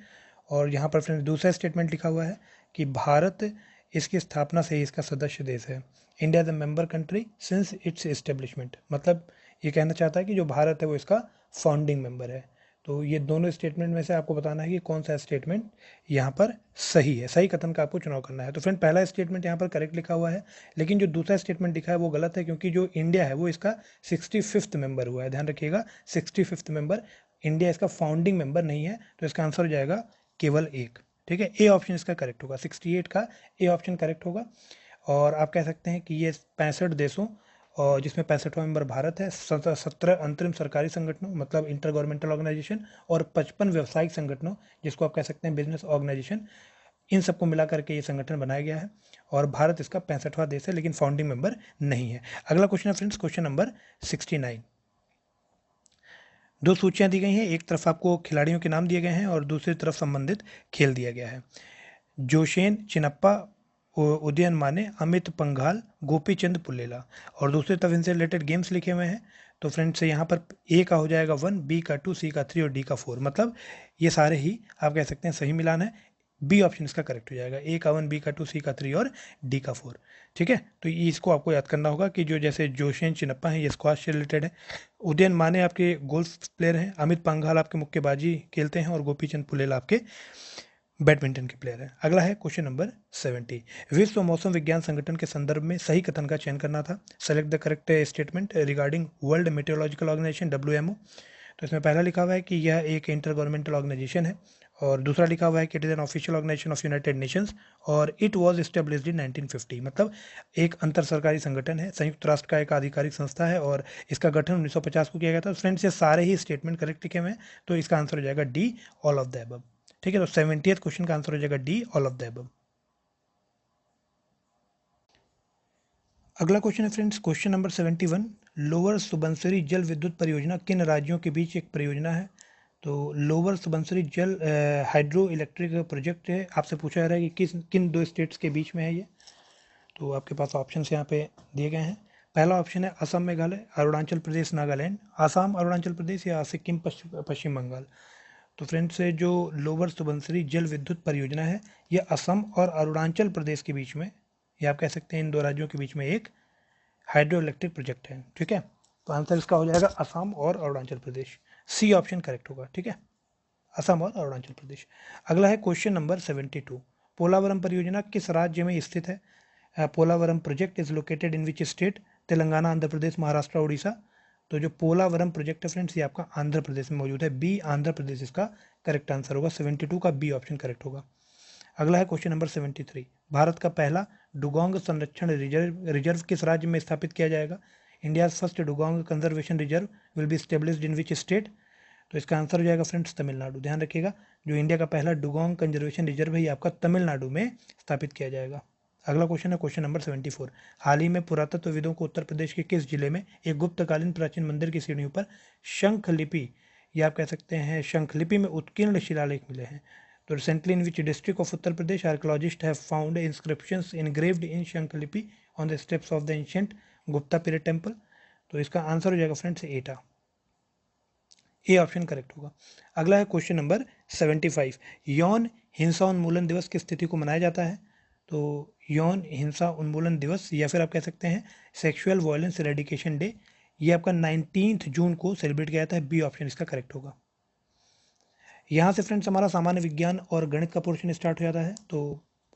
और यहाँ पर फ्रेंड्स दूसरा स्टेटमेंट लिखा हुआ है कि भारत इसकी स्थापना से ही इसका सदस्य देश है। India the member country since it's establishment, मतलब ये कहना चाहता है कि जो भारत है वो इसका फाउंडिंग मेंबर है। तो ये दोनों स्टेटमेंट में से आपको बताना है कि कौन सा स्टेटमेंट यहाँ पर सही है, सही कथन का आपको चुनाव करना है। तो फ्रेंड पहला स्टेटमेंट यहाँ पर करेक्ट लिखा हुआ है, लेकिन जो दूसरा स्टेटमेंट लिखा है वो गलत है, क्योंकि जो इंडिया है वो इसका 65th मेंबर हुआ है, ध्यान रखिएगा 65th मेंबर। इंडिया इसका फाउंडिंग मेंबर नहीं है, तो इसका आंसर हो जाएगा केवल एक। ठीक है, ए ऑप्शन इसका करेक्ट होगा, 68 का ए ऑप्शन करेक्ट होगा। और आप कह सकते हैं कि ये 65 देशों और जिसमें 65वां मेंबर भारत है, 17 अंतरिम सरकारी संगठनों मतलब इंटर गवर्नमेंटल ऑर्गेनाइजेशन और 55 व्यावसायिक संगठनों जिसको आप कह सकते हैं बिजनेस ऑर्गेनाइजेशन, इन सबको मिला करके ये संगठन बनाया गया है। और भारत इसका 65वां देश है, लेकिन फाउंडिंग मेंबर नहीं है। अगला क्वेश्चन है फ्रेंड्स क्वेश्चन नंबर 69। दो सूचियां दी गई हैं, एक तरफ आपको खिलाड़ियों के नाम दिए गए हैं और दूसरी तरफ संबंधित खेल दिया गया है। जोशेन चिनप्पा, उदयन माने, अमित पंघाल, गोपीचंद पुल्लेला, और दूसरी तरफ इनसे रिलेटेड गेम्स लिखे हुए हैं। तो फ्रेंड्स यहाँ पर ए का हो जाएगा 1, बी का 2, सी का 3 और डी का 4, मतलब ये सारे ही आप कह सकते हैं सही मिलान है। बी ऑप्शन इसका करेक्ट हो जाएगा, ए का 1, बी का 2, सी का 3 और डी का 4। ठीक है, तो ये इसको आपको याद करना होगा कि जो जैसे जोशेन चिनप्पा है ये स्क्वाश से रिलेटेड है, उदयन माने आपके गोल्फ प्लेयर हैं, अमित पंघाल आपके मुक्केबाजी खेलते हैं और गोपीचंद पुल्लेला आपके बैडमिंटन के प्लेयर है। अगला है क्वेश्चन नंबर 70। विश्व मौसम विज्ञान संगठन के संदर्भ में सही कथन का चयन करना था। Select the correct statement regarding world meteorological organization WMO। तो इसमें पहला लिखा हुआ है कि यह एक इंटर गवर्नमेंटल ऑर्गेनाइजेशन है, और दूसरा लिखा हुआ है कि it is an official organization of united nations और इट वाज एस्टेब्लिश्ड इन 1950, मतलब एक अंतर सरकारी संगठन है, संयुक्त राष्ट्र का एक आधिकारिक संस्था है और इसका गठन 1950 को किया गया था। फ्रेंड्स ये सारे ही स्टेटमेंट करेक्ट लिखे हुए हैं, तो इसका आंसर हो जाएगा D, all of the above. ठीक है, तो 70th क्वेश्चन का आंसर हो जाएगा D, all of the above. अगला क्वेश्चन है friends question number 71। Lower Subansiri जल विद्युत परियोजना किन राज्यों के बीच एक परियोजना है? तो लोअर सुबनसिरी जल हाइड्रो इलेक्ट्रिक प्रोजेक्ट है, आपसे पूछा जा रहा है कि किन दो स्टेट्स के बीच में है ये। तो आपके पास ऑप्शन यहाँ पे दिए गए हैं। पहला ऑप्शन है असम मेघालय, अरुणाचल प्रदेश नागालैंड, आसाम अरुणाचल प्रदेश या सिक्किम पश्चिम बंगाल। तो फ्रेंड्स जो लोअर सुबनसिरी जल विद्युत परियोजना है ये असम और अरुणाचल प्रदेश के बीच में, या आप कह सकते हैं इन दो राज्यों के बीच में एक हाइड्रो इलेक्ट्रिक प्रोजेक्ट है। ठीक है, तो आंसर इसका हो जाएगा असम और Arunachal Pradesh, C option correct होगा। ठीक है, असम और अरुणाचल प्रदेश। अगला है क्वेश्चन नंबर 72। पोलावरम परियोजना किस राज्य में स्थित है? Polavaram project is located in which state? Telangana, Andhra Pradesh, Maharashtra, Odisha. तो जो पोलावरम प्रोजेक्ट है फ्रेंड्स ये आपका आंध्र प्रदेश में मौजूद है, बी आंध्र प्रदेश इसका करेक्ट आंसर होगा, 72 का बी ऑप्शन करेक्ट होगा। अगला है क्वेश्चन नंबर 73। भारत का पहला डुगोंग संरक्षण रिजर्व किस राज्य में स्थापित किया जाएगा? India first dugong conservation reserve will be established in which state? तो इसका आंसर हो जाएगा फ्रेंड्स तमिलनाडु। ध्यान रखिएगा, जो इंडिया का पहला डुगोंग कंजर्वेशन रिजर्व है ये आपका तमिलनाडु में स्थापित किया जाएगा। अगला क्वेश्चन है क्वेश्चन नंबर 74। हाल ही में पुरातत्वविदों को उत्तर प्रदेश के किस जिले में एक गुप्तकालीन प्राचीन मंदिर की सीढ़ियों पर शंख लिपि, या आप कह सकते हैं शंख लिपि में उत्कीर्ण शिलालेख मिले हैं? तो recently in which district of Uttar Pradesh archaeologist have found inscriptions engraved in Shankh Lipi on the steps of the ancient Gupta period temple? तो इसका आंसर हो जाएगा friends Etah, A option correct होगा। अगला है क्वेश्चन नंबर 75। यौन हिंसा उन्मूलन दिवस किस तिथि को मनाया जाता है? तो यौन हिंसा उन्मूलन दिवस या फिर आप कह सकते हैं सेक्सुअल वायलेंस एरेडिकेशन डे, ये आपका 19 जून को सेलिब्रेट किया जाता है, बी ऑप्शन इसका करेक्ट होगा। यहाँ से फ्रेंड्स हमारा सामान्य विज्ञान और गणित का पोर्शन स्टार्ट हो जाता है। तो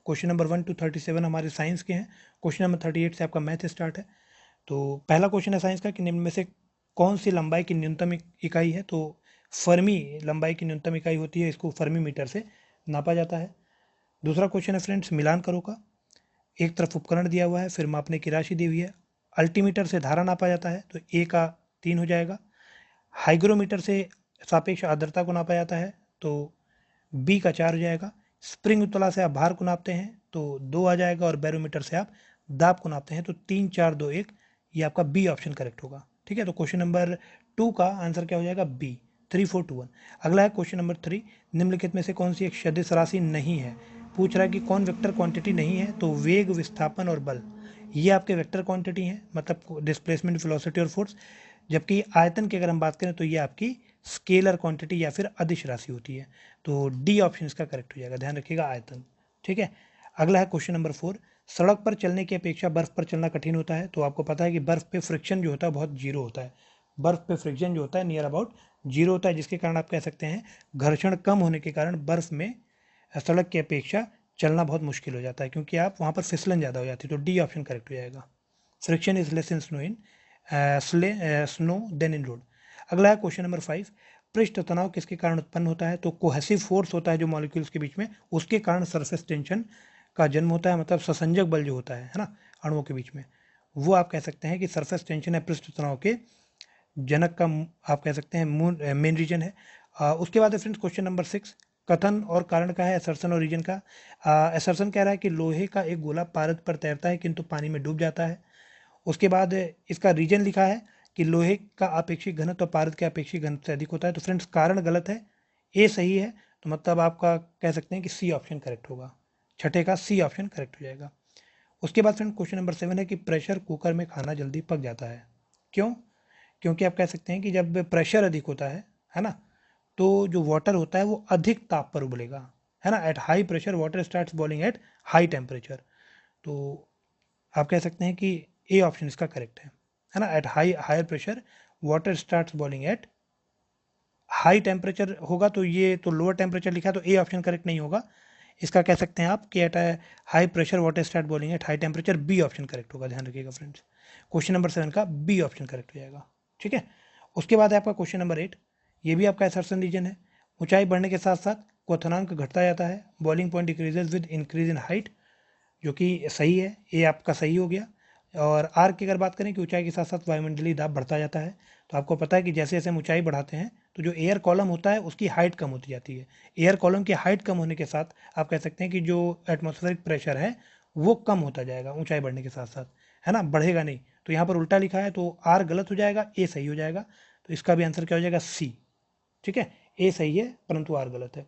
क्वेश्चन नंबर 1 to 37 हमारे साइंस के हैं, क्वेश्चन नंबर 38 से आपका मैथ स्टार्ट है। तो पहला क्वेश्चन है साइंस का कि निम्न में से कौन सी लंबाई की न्यूनतम इकाई है? तो फर्मी लंबाई की न्यूनतम इकाई होती है, इसको फर्मी मीटर से नापा जाता है। दूसरा क्वेश्चन है फ्रेंड्स मिलान करो का, एक तरफ उपकरण दिया हुआ है फिर मापने की राशि दी हुई है, अल्टीमीटर से धारा नापा जाता है तो ए का 3 हो जाएगा, हाइग्रोमीटर से सापेक्ष आर्द्रता को नापा जाता है तो बी का 4 हो जाएगा, स्प्रिंग उत्तला से आप भार को नापते हैं तो 2 आ जाएगा, और बैरोमीटर से आप दाब को नापते हैं तो 3 4 2 1, ये आपका बी ऑप्शन करेक्ट होगा। ठीक है, तो क्वेश्चन नंबर 2 का आंसर क्या हो जाएगा? बी, 3 4 2 1। अगला है क्वेश्चन नंबर 3। निम्नलिखित में से कौन सी एक सदिश राशि नहीं है? पूछ रहा है कि कौन वेक्टर क्वांटिटी नहीं है? तो वेग, विस्थापन और बल, ये आपके वेक्टर क्वांटिटी हैं, मतलब डिस्प्लेसमेंट, वेलोसिटी और फोर्स। जबकि आयतन की अगर हम बात करें तो ये आपकी स्केलर क्वांटिटी या फिर अदिश राशि होती है, तो डी ऑप्शन इसका करेक्ट हो जाएगा। ध्यान रखिएगा आयतन। ठीक है, अगला है क्वेश्चन नंबर 4। सड़क पर चलने की अपेक्षा बर्फ पर चलना कठिन होता है। तो आपको पता है कि बर्फ पे फ्रिक्शन जो होता है बहुत जीरो होता है, बर्फ पे फ्रिक्शन जो होता है नियर अबाउट जीरो होता है, जिसके कारण आप कह सकते हैं घर्षण कम होने के कारण बर्फ में सड़क की अपेक्षा चलना बहुत मुश्किल हो जाता है, क्योंकि आप वहाँ पर फिसलन ज़्यादा हो जाती है। तो डी ऑप्शन करेक्ट हो जाएगा। Friction is less in snow than in road. अगला है क्वेश्चन नंबर 5। पृष्ठ तनाव किसके कारण उत्पन्न होता है? तो कोहेसिव फोर्स होता है जो मॉलिक्यूल्स के बीच में, उसके कारण सरफेस टेंशन का जन्म होता है, मतलब ससंजक बल जो होता है ना अणुओं के बीच में, वो आप कह सकते हैं कि सरफेस टेंशन है पृष्ठ तनाव के जनक का, आप कह सकते हैं मेन रीजन है। उसके बाद फ्रेंड्स क्वेश्चन नंबर 6। कथन और कारण का है असर्सन और रीजन का। असर्सन कह रहा है कि लोहे का एक गोला पारद पर तैरता है किंतु पानी में डूब जाता है। उसके बाद इसका रीजन लिखा है कि लोहे का आपेक्षिक घनत्व पारद के आपेक्षिक घनत्व से अधिक होता है। तो फ्रेंड्स कारण गलत है, ए सही है, तो मतलब आपका कह सकते हैं कि सी ऑप्शन करेक्ट होगा, छठे का सी ऑप्शन करेक्ट हो जाएगा। उसके बाद फ्रेंड क्वेश्चन नंबर 7 है कि प्रेशर कुकर में खाना जल्दी पक जाता है, क्यों? क्योंकि आप कह सकते हैं कि जब प्रेशर अधिक होता है ना, तो जो वाटर होता है वो अधिक ताप पर उबलेगा, है ना। Eight high pressure water starts boiling at high temperature. तो आप कह सकते हैं कि ए ऑप्शन इसका करेक्ट है ना। At higher pressure water starts boiling at high temperature होगा, तो ये तो लोअर टेम्परेचर लिखा है, तो ए ऑप्शन करेक्ट नहीं होगा। इसका कह सकते हैं आप कि at high pressure water start boiling at high temperature, B option correct होगा, ध्यान रखिएगा फ्रेंड्स। क्वेश्चन नंबर 7 का बी ऑप्शन करेक्ट हो जाएगा, ठीक है। उसके बाद है आपका क्वेश्चन नंबर 8, ये भी आपका असर्शन रीजन है। ऊंचाई बढ़ने के साथ साथ क्वथनांक घटता जाता है, boiling point decreases with increase in height, जो कि सही है, ये आपका सही हो गया। और आर की अगर बात करें कि ऊंचाई के साथ साथ वायुमंडलीय दाब बढ़ता जाता है, तो आपको पता है कि जैसे जैसे हम ऊंचाई बढ़ाते हैं तो जो एयर कॉलम होता है उसकी हाइट कम होती जाती है। एयर कॉलम की हाइट कम होने के साथ आप कह सकते हैं कि जो एटमॉस्फेरिक प्रेशर है वो कम होता जाएगा ऊंचाई बढ़ने के साथ साथ, है ना, बढ़ेगा नहीं। तो यहाँ पर उल्टा लिखा है, तो आर गलत हो जाएगा, ए सही हो जाएगा। तो इसका भी आंसर क्या हो जाएगा? सी, ठीक है। ए सही है परंतु आर गलत है।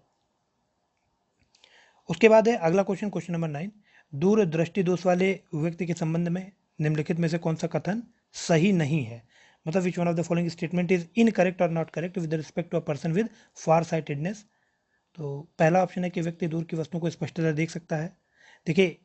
उसके बाद है अगला क्वेश्चन, क्वेश्चन नंबर 9, दूरदृष्टि दोष वाले व्यक्ति के संबंध में निम्नलिखित में से कौन सा कथन सही नहीं है? मतलब which one of the following statement is incorrect और not correct with respect to a person with farsightedness. तो पहला ऑप्शन है कि व्यक्ति दूर की वस्तुओं को स्पष्टता देख सकता है। देखिए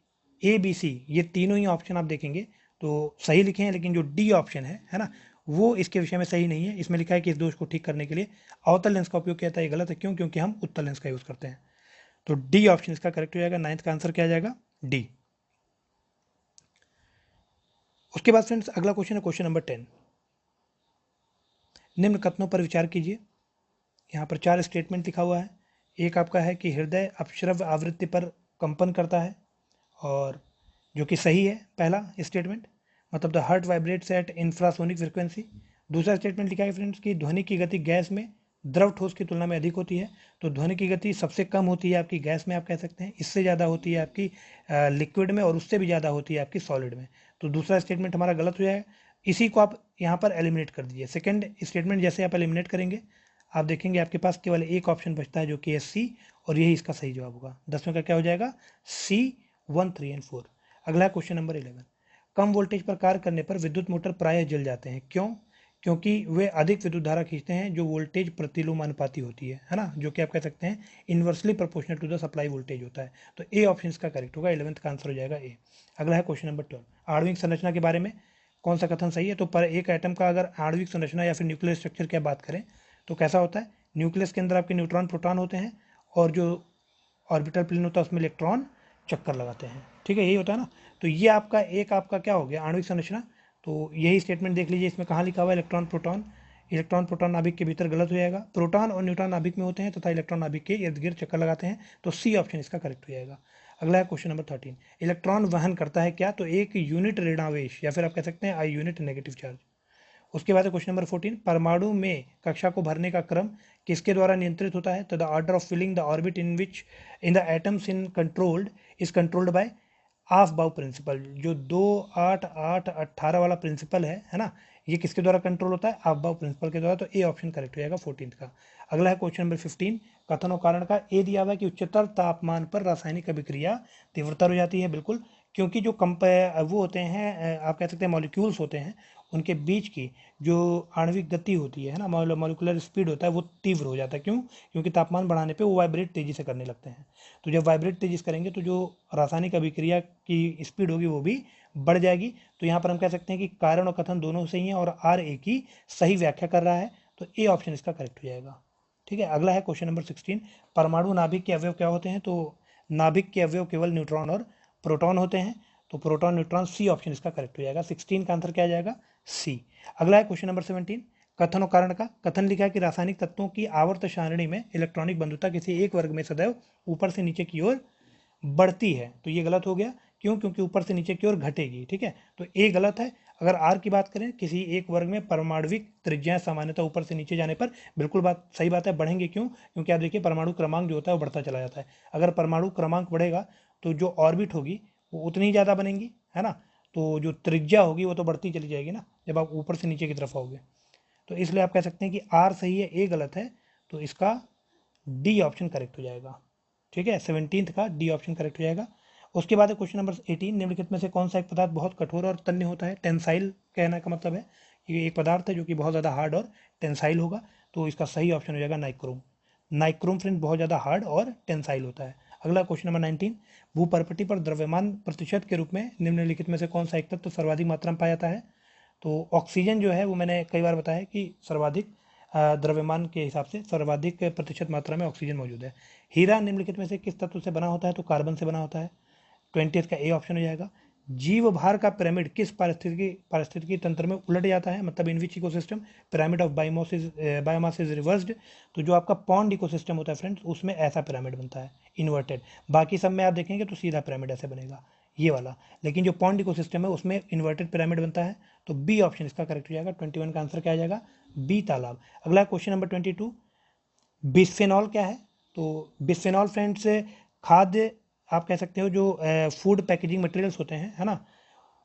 ए बी सी ये तीनों ही ऑप्शन आप देखेंगे तो सही लिखे हैं, लेकिन जो डी ऑप्शन है ना, वो इसके विषय में सही नहीं है। इसमें लिखा है कि इस दोष को ठीक करने के लिए अवतल लेंस का उपयोग किया था, ये गलत है। क्यों? क्योंकि हम उत्तल लेंस का यूज करते हैं। तो डी ऑप्शन इसका करेक्ट हो जाएगा। 9th का आंसर क्या आ जाएगा? डी। उसके बाद फ्रेंड्स अगला क्वेश्चन है क्वेश्चन नंबर 10, निम्न कथनों पर विचार कीजिए। यहाँ पर 4 स्टेटमेंट लिखा हुआ है। एक आपका है कि हृदय अपश्रव्य आवृत्ति पर कंपन करता है, और जो कि सही है पहला स्टेटमेंट, मतलब the heart vibrates at infrasonic frequency. दूसरा स्टेटमेंट लिखा है फ्रेंड्स कि ध्वनि की गति गैस में द्रव ठोस की तुलना में अधिक होती है। तो ध्वनि की गति सबसे कम होती है आपकी गैस में, आप कह सकते हैं, इससे ज़्यादा होती है आपकी लिक्विड में, और उससे भी ज़्यादा होती है आपकी सॉलिड में। तो दूसरा स्टेटमेंट हमारा गलत हो जाएगा। इसी को आप यहाँ पर एलिमिनेट कर दीजिए। सेकेंड स्टेटमेंट जैसे आप एलिमिनेट करेंगे, आप देखेंगे आपके पास केवल एक ऑप्शन बचता है जो कि है सी, और यही इसका सही जवाब होगा। 10वें का क्या हो जाएगा? सी 1, 3 एंड 4। अगला है क्वेश्चन नंबर 11, कम वोल्टेज पर कार्य करने पर विद्युत मोटर प्रायः जल जाते हैं, क्यों? क्योंकि वे अधिक विद्युत धारा खींचते हैं जो वोल्टेज प्रतिलोमानुपाती होती है ना, जो कि आप कह सकते हैं inversely proportional to the supply voltage होता है। तो ए ऑप्शन इसका करेक्ट होगा। 11th का आंसर हो जाएगा ए। अगला है क्वेश्चन नंबर 12, आणविक संरचना के बारे में कौन सा कथन सही है? तो पर एक एटम का अगर आणविक संरचना या फिर न्यूक्लियर स्ट्रक्चर की बात करें तो कैसा होता है? न्यूक्लियस के अंदर आपके न्यूट्रॉन प्रोटॉन होते हैं, और जो ऑर्बिटल प्लेन होता है उसमें इलेक्ट्रॉन चक्कर लगाते हैं, ठीक है, यही होता है ना। तो ये आपका एक आपका क्या हो गया? आणविक संरचना। तो यही स्टेटमेंट देख लीजिए, इसमें कहाँ लिखा हुआ है? Electron proton. इलेक्ट्रॉन प्रोटॉन नाभिक के भीतर गलत हो जाएगा। प्रोटॉन और न्यूट्रॉन नाभिक में होते हैं तथा इलेक्ट्रॉन नाभिक के इर्द गिर्द चक्कर लगाते हैं। तो सी ऑप्शन इसका करेक्ट हो जाएगा। अगला है क्वेश्चन नंबर 13, इलेक्ट्रॉन वहन करता है क्या? तो एक यूनिट ऋणावेश, या फिर आप कह सकते हैं आई यूनिट नेगेटिव चार्ज। उसके बाद क्वेश्चन नंबर 14, परमाणु में कक्षा को भरने का क्रम किसके द्वारा नियंत्रित होता है? तो the order of filling the orbit in which in the atoms in controlled is controlled by aufbau principle. जो 2, 8, 8, 18 वाला प्रिंसिपल है ना, ये किसके द्वारा कंट्रोल होता है? ऑफ बाउ प्रिंसिपल के द्वारा। तो ए ऑप्शन करेक्ट हो जाएगा 14th का। अगला है क्वेश्चन नंबर 15, कथन और कारण का। ए दिया हुआ है कि उच्चतर तापमान पर रासायनिक अभिक्रिया तीव्रतर हो जाती है, बिल्कुल, क्योंकि जो वो होते हैं, आप कह सकते हैं मॉलिक्यूल्स होते हैं, उनके बीच की जो आणविक गति होती है ना, मॉलिकुलर स्पीड होता है, वो तीव्र हो जाता है। क्यों? क्योंकि तापमान बढ़ाने पे वो वाइब्रेट तेजी से करने लगते हैं। तो जब वाइब्रेट तेजी से करेंगे तो जो रासायनिक अभिक्रिया की स्पीड होगी वो भी बढ़ जाएगी। तो यहाँ पर हम कह सकते हैं कि कारण और कथन दोनों सही हैं, और आर ए की सही व्याख्या कर रहा है। तो ए ऑप्शन इसका करेक्ट हो जाएगा, ठीक है। अगला है क्वेश्चन नंबर 16, परमाणु नाभिक के अवयव क्या होते हैं? तो नाभिक के अवयव केवल न्यूट्रॉन और प्रोटॉन होते हैं। तो प्रोटॉन, न्यूट्रॉन, सी ऑप्शन इसका करेक्ट हो जाएगा। 16 का आंसर क्या आ जाएगा? सी। अगला है क्वेश्चन नंबर 17, कथन और कारण का। कथन लिखा है कि रासायनिक तत्वों की आवर्त सारणी में इलेक्ट्रॉनिक बंधुता किसी एक वर्ग में सदैव ऊपर से नीचे की ओर बढ़ती है। तो ये गलत हो गया। क्यों? क्योंकि ऊपर से नीचे की ओर घटेगी, ठीक है। तो ए गलत है। अगर आर की बात करें, किसी एक वर्ग में परमाणविक त्रिज्याएं सामान्यतः ऊपर से नीचे जाने पर, बिल्कुल बात सही बात है, बढ़ेंगे। क्यों? क्योंकि आप देखिए परमाणु क्रमांक जो होता है वो बढ़ता चला जाता है। अगर परमाणु क्रमांक बढ़ेगा तो जो ऑर्बिट होगी वो उतनी ही ज़्यादा बनेंगी, है ना। तो जो त्रिज्या होगी वो तो बढ़ती चली जाएगी ना जब आप ऊपर से नीचे की तरफ आओगे। तो इसलिए आप कह सकते हैं कि आर सही है, ए गलत है, तो इसका डी ऑप्शन करेक्ट हो जाएगा। ठीक है, 17th का डी ऑप्शन करेक्ट हो जाएगा। उसके बाद क्वेश्चन नंबर 18, निम्नलिखित में से कौन सा एक पदार्थ बहुत कठोर और तन्य होता है। टेंसाइल कहने का मतलब है ये एक पदार्थ है जो कि बहुत ज़्यादा हार्ड और टेंसाइल होगा, तो इसका सही ऑप्शन हो जाएगा नाइक्रोम। नाइक्रोम फ्रेंड बहुत ज़्यादा हार्ड और टेंसाइल होता है। अगला क्वेश्चन नंबर 19, भूपर्पटी पर द्रव्यमान प्रतिशत के रूप में निम्नलिखित में से कौन सा एक तत्व सर्वाधिक मात्रा में पाया जाता है। तो ऑक्सीजन जो है वो मैंने कई बार बताया कि सर्वाधिक द्रव्यमान के हिसाब से सर्वाधिक प्रतिशत मात्रा में ऑक्सीजन मौजूद है। हीरा निम्नलिखित में से किस तत्व से बना होता है, तो कार्बन से बना होता है। 20th का ए ऑप्शन हो जाएगा। जीव भार का पिरामिड किस पारिस्थितिकी तंत्र में उलट जाता है, मतलब in which ecosystem pyramid of biomass is reversed. तो जो आपका पॉन्ड इकोसिस्टम होता है फ्रेंड्स, उसमें ऐसा पिरामिड बनता है इन्वर्टेड। बाकी सब में आप देखेंगे तो सीधा पिरामिड ऐसे बनेगा ये वाला, लेकिन जो पॉन्ड इकोसिस्टम है उसमें इन्वर्टेड पिरामिड बनता है। तो बी ऑप्शन इसका करेक्ट हो जाएगा। 21 का आंसर क्या आ जाएगा, बी तालाब। अगला क्वेश्चन नंबर 22, बिस्फेनॉल क्या है। तो बिस्फेनॉल फ्रेंड्स खाद्य आप कह सकते हो जो फूड पैकेजिंग मटेरियल्स होते हैं, है ना,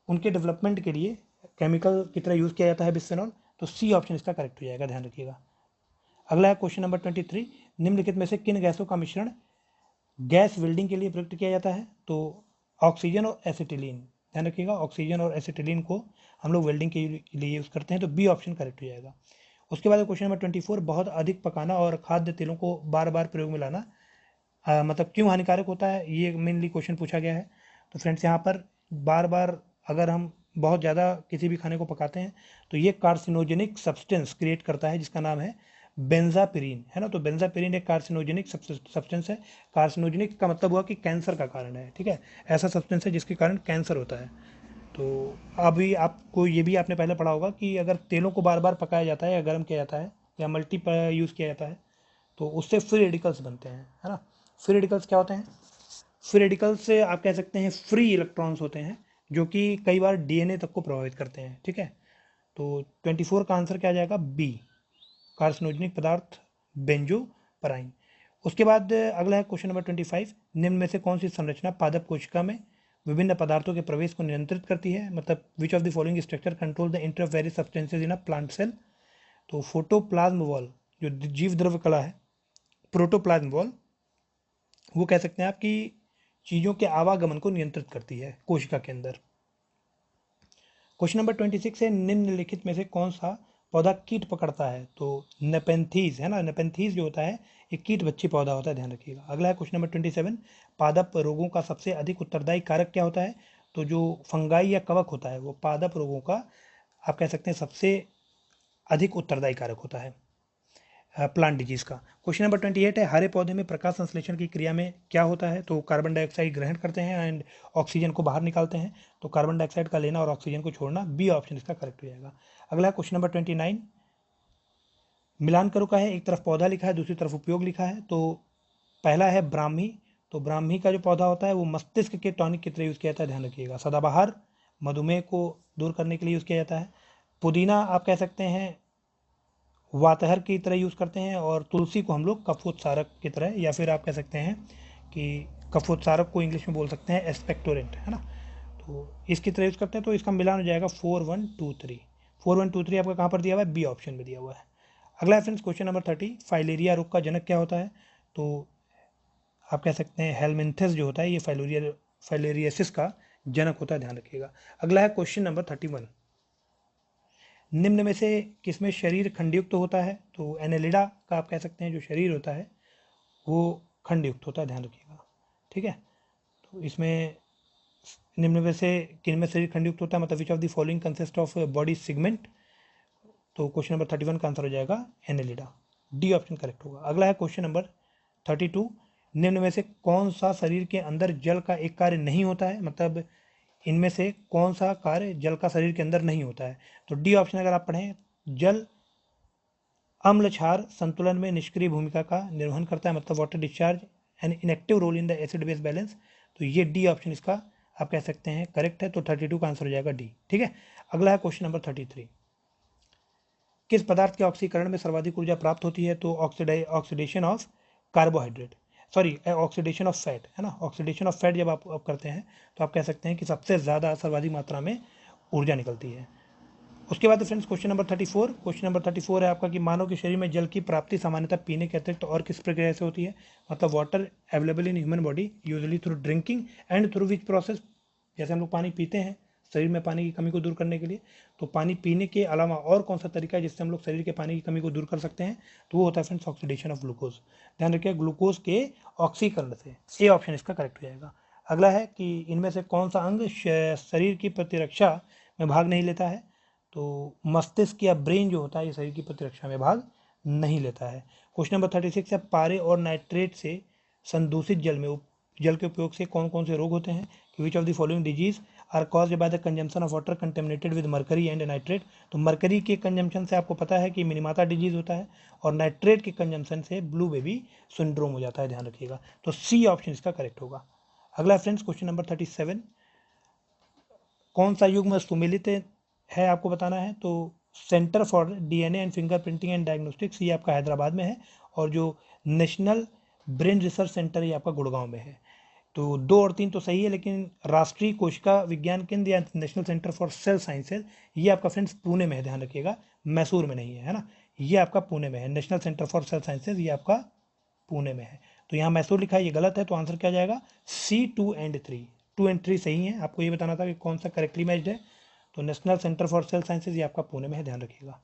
उनके डेवलपमेंट के लिए केमिकल की तरह यूज़ किया जाता है बिस्फेनॉल। तो सी ऑप्शन इसका करेक्ट हो जाएगा, ध्यान रखिएगा। अगला है क्वेश्चन नंबर 23, निम्नलिखित में से किन गैसों का मिश्रण गैस वेल्डिंग के लिए प्रयुक्त किया जाता है। तो ऑक्सीजन और एसिटिलीन, ध्यान रखिएगा, ऑक्सीजन और एसिटिलीन को हम लोग वेल्डिंग के लिए यूज़ करते हैं। तो बी ऑप्शन करेक्ट हो जाएगा। उसके बाद क्वेश्चन नंबर 24, बहुत अधिक पकाना और खाद्य तेलों को बार बार प्रयोग में लाना मतलब क्यों हानिकारक होता है, ये मेनली क्वेश्चन पूछा गया है। तो फ्रेंड्स यहाँ पर बार बार अगर हम बहुत ज़्यादा किसी भी खाने को पकाते हैं तो ये कार्सिनोजेनिक सब्सटेंस क्रिएट करता है जिसका नाम है बेंजापिरीन, है ना। तो बेंजापिरीन एक कार्सिनोजेनिक सब्सटेंस है। कार्सिनोजेनिक का मतलब हुआ कि कैंसर का कारण है, ठीक है, ऐसा सब्सटेंस है जिसके कारण कैंसर होता है। तो अभी आपको ये भी आपने पहले पढ़ा होगा कि अगर तेलों को बार बार पकाया जाता है या गर्म किया जाता है या मल्टी यूज़ किया जाता है तो उससे फ्री रेडिकल्स बनते हैं, है ना। फ्री रेडिकल्स क्या होते हैं, फ्री रेडिकल्स से आप कह सकते हैं फ्री इलेक्ट्रॉन्स होते हैं जो कि कई बार डीएनए तक को प्रभावित करते हैं, ठीक है। तो 24 का आंसर क्या आ जाएगा, बी, कार्सिनोजेनिक पदार्थ बेंजोपराइन। उसके बाद अगला है क्वेश्चन नंबर 25, निम्न में से कौन सी संरचना पादप कोशिका में विभिन्न पदार्थों के प्रवेश को नियंत्रित करती है, मतलब which of the following structure control the entry of various substances in a plant cell. तो फोटोप्लाज्म वॉल जो जीव द्रव्य कला है, प्रोटोप्लाज्म वॉल, वो कह सकते हैं आप कि चीज़ों के आवागमन को नियंत्रित करती है कोशिका के अंदर। क्वेश्चन नंबर 26 है, निम्नलिखित में से कौन सा पौधा कीट पकड़ता है। तो नेपेंथीज, है ना, नेपेंथीज जो होता है एक कीट बच्ची पौधा होता है, ध्यान रखिएगा। अगला है क्वेश्चन नंबर 27, पादप रोगों का सबसे अधिक उत्तरदायी कारक क्या होता है। तो जो फंगाई या कवक होता है वो पादप रोगों का आप कह सकते हैं सबसे अधिक उत्तरदायी कारक होता है प्लांट डिजीज का। क्वेश्चन नंबर 28 है, हरे पौधे में प्रकाश संश्लेषण की क्रिया में क्या होता है। तो कार्बन डाइऑक्साइड ग्रहण करते हैं एंड ऑक्सीजन को बाहर निकालते हैं। तो कार्बन डाइऑक्साइड का लेना और ऑक्सीजन को छोड़ना, बी ऑप्शन इसका करेक्ट हो जाएगा। अगला क्वेश्चन नंबर 29, मिलान करो का है, एक तरफ पौधा लिखा है दूसरी तरफ उपयोग लिखा है। तो पहला है ब्राह्मी, तो ब्राह्मी का जो पौधा होता है वो मस्तिष्क के टॉनिक की तरह यूज़ किया जाता है, ध्यान रखिएगा। सदाबहार मधुमेह को दूर करने के लिए यूज़ किया जाता है। पुदीना आप कह सकते हैं वातहर की तरह यूज़ करते हैं, और तुलसी को हम लोग कफोत्सारक की तरह, या फिर आप कह सकते हैं कि कफोत्सारक को इंग्लिश में बोल सकते हैं एस्पेक्टोरेंट, है ना। तो इसकी तरह यूज़ करते हैं। तो इसका मिलान हो जाएगा 4123। 4123 आपका कहाँ पर दिया हुआ है, बी ऑप्शन में दिया हुआ है। अगला है फ्रेंड्स क्वेश्चन नंबर 30, फाइलेरिया रोग का जनक क्या होता है। तो आप कह सकते हैं हेलमिंथस जो होता है ये फाइलेरियासिस का जनक होता है, ध्यान रखिएगा। अगला है क्वेश्चन नंबर 31, निम्न में से किसमें शरीर खंडयुक्त होता है। तो एनेलिडा का आप कह सकते हैं जो शरीर होता है वो खंडयुक्त होता है, ध्यान रखिएगा, ठीक है। तो इसमें निम्न में से किन में शरीर खंडयुक्त होता है, मतलब which of the following consist of body segment. तो क्वेश्चन नंबर 31 का आंसर हो जाएगा एनेलिडा, डी ऑप्शन करेक्ट होगा। अगला है क्वेश्चन नंबर 32, निम्न में से कौन सा शरीर के अंदर जल का एक कार्य नहीं होता है, मतलब इनमें से कौन सा कार्य जल का शरीर के अंदर नहीं होता है। तो डी ऑप्शन अगर आप पढ़ें, जल अम्ल क्षार संतुलन में निष्क्रिय भूमिका का निर्वहन करता है, मतलब water discharge and inactive role in the acid base balance. तो ये डी ऑप्शन इसका आप कह सकते हैं करेक्ट है। तो 32 का आंसर हो जाएगा डी, ठीक है। अगला है क्वेश्चन नंबर 33, किस पदार्थ के ऑक्सीकरण में सर्वाधिक ऊर्जा प्राप्त होती है। तो oxidation of carbohydrate. Sorry oxidation of fat, है ना, ऑक्सीडेशन ऑफ फैट जब आप करते हैं तो आप कह सकते हैं कि सबसे ज़्यादा सर्वाधिक मात्रा में ऊर्जा निकलती है। उसके बाद friends question number 34, question number 34 है आपका कि मानव के शरीर में जल की प्राप्ति सामान्यतः पीने के अतिरिक्त और किस प्रक्रिया से होती है, मतलब water available in human body usually through drinking and through which process, जैसे हम लोग पानी पीते हैं शरीर में पानी की कमी को दूर करने के लिए, तो पानी पीने के अलावा और कौन सा तरीका है जिससे हम लोग शरीर के पानी की कमी को दूर कर सकते हैं, तो वो होता है फ्रेंड्स ऑक्सीडेशन ऑफ ग्लूकोज। ध्यान रखिए ग्लूकोज के ऑक्सीकरण से, ए ऑप्शन इसका करेक्ट हो जाएगा। अगला है कि इनमें से कौन सा अंग शरीर की प्रतिरक्षा में भाग नहीं लेता है, तो मस्तिष्क या ब्रेन जो होता है ये शरीर की प्रतिरक्षा में भाग नहीं लेता है। क्वेश्चन नंबर 36 है पारे और नाइट्रेट से संदूषित जल के उपयोग से कौन कौन से रोग होते हैं, कि which of the following disease are caused by the consumption of water contaminated with mercury and nitrate, तो मरकरी के कंजम्पशन से आपको पता है कि मिनीमाता डिजीज होता है, और नाइट्रेट के कंजम्पशन से ब्लू बेबी सिंड्रोम हो जाता है, ध्यान रखिएगा, तो सी ऑप्शन इसका करेक्ट होगा। अगला फ्रेंड्स क्वेश्चन नंबर 37, कौन सा युग्म सुमेलित है आपको बताना है, तो centre for DNA and fingerprinting and diagnostics ये आपका हैदराबाद में है, और जो नेशनल ब्रेन रिसर्च सेंटर ये आपका गुड़गांव में है। तो 2 और 3 तो सही है, लेकिन राष्ट्रीय कोशिका विज्ञान केंद्र या national centre for sale sciences ये आपका फ्रेंड्स पुणे में है, ध्यान रखिएगा, मैसूर में नहीं है, है ना, ये आपका पुणे में है। National centre for sale sciences ये आपका पुणे में है, तो यहाँ मैसूर लिखा है, ये गलत है, तो आंसर क्या जाएगा सी 2 एंड 3, 2 एंड 3 सही है। आपको ये बताना था कि कौन सा करेक्टली मैच्ड है, तो national centre for sale sciences ये आपका पुणे में है, ध्यान रखिएगा।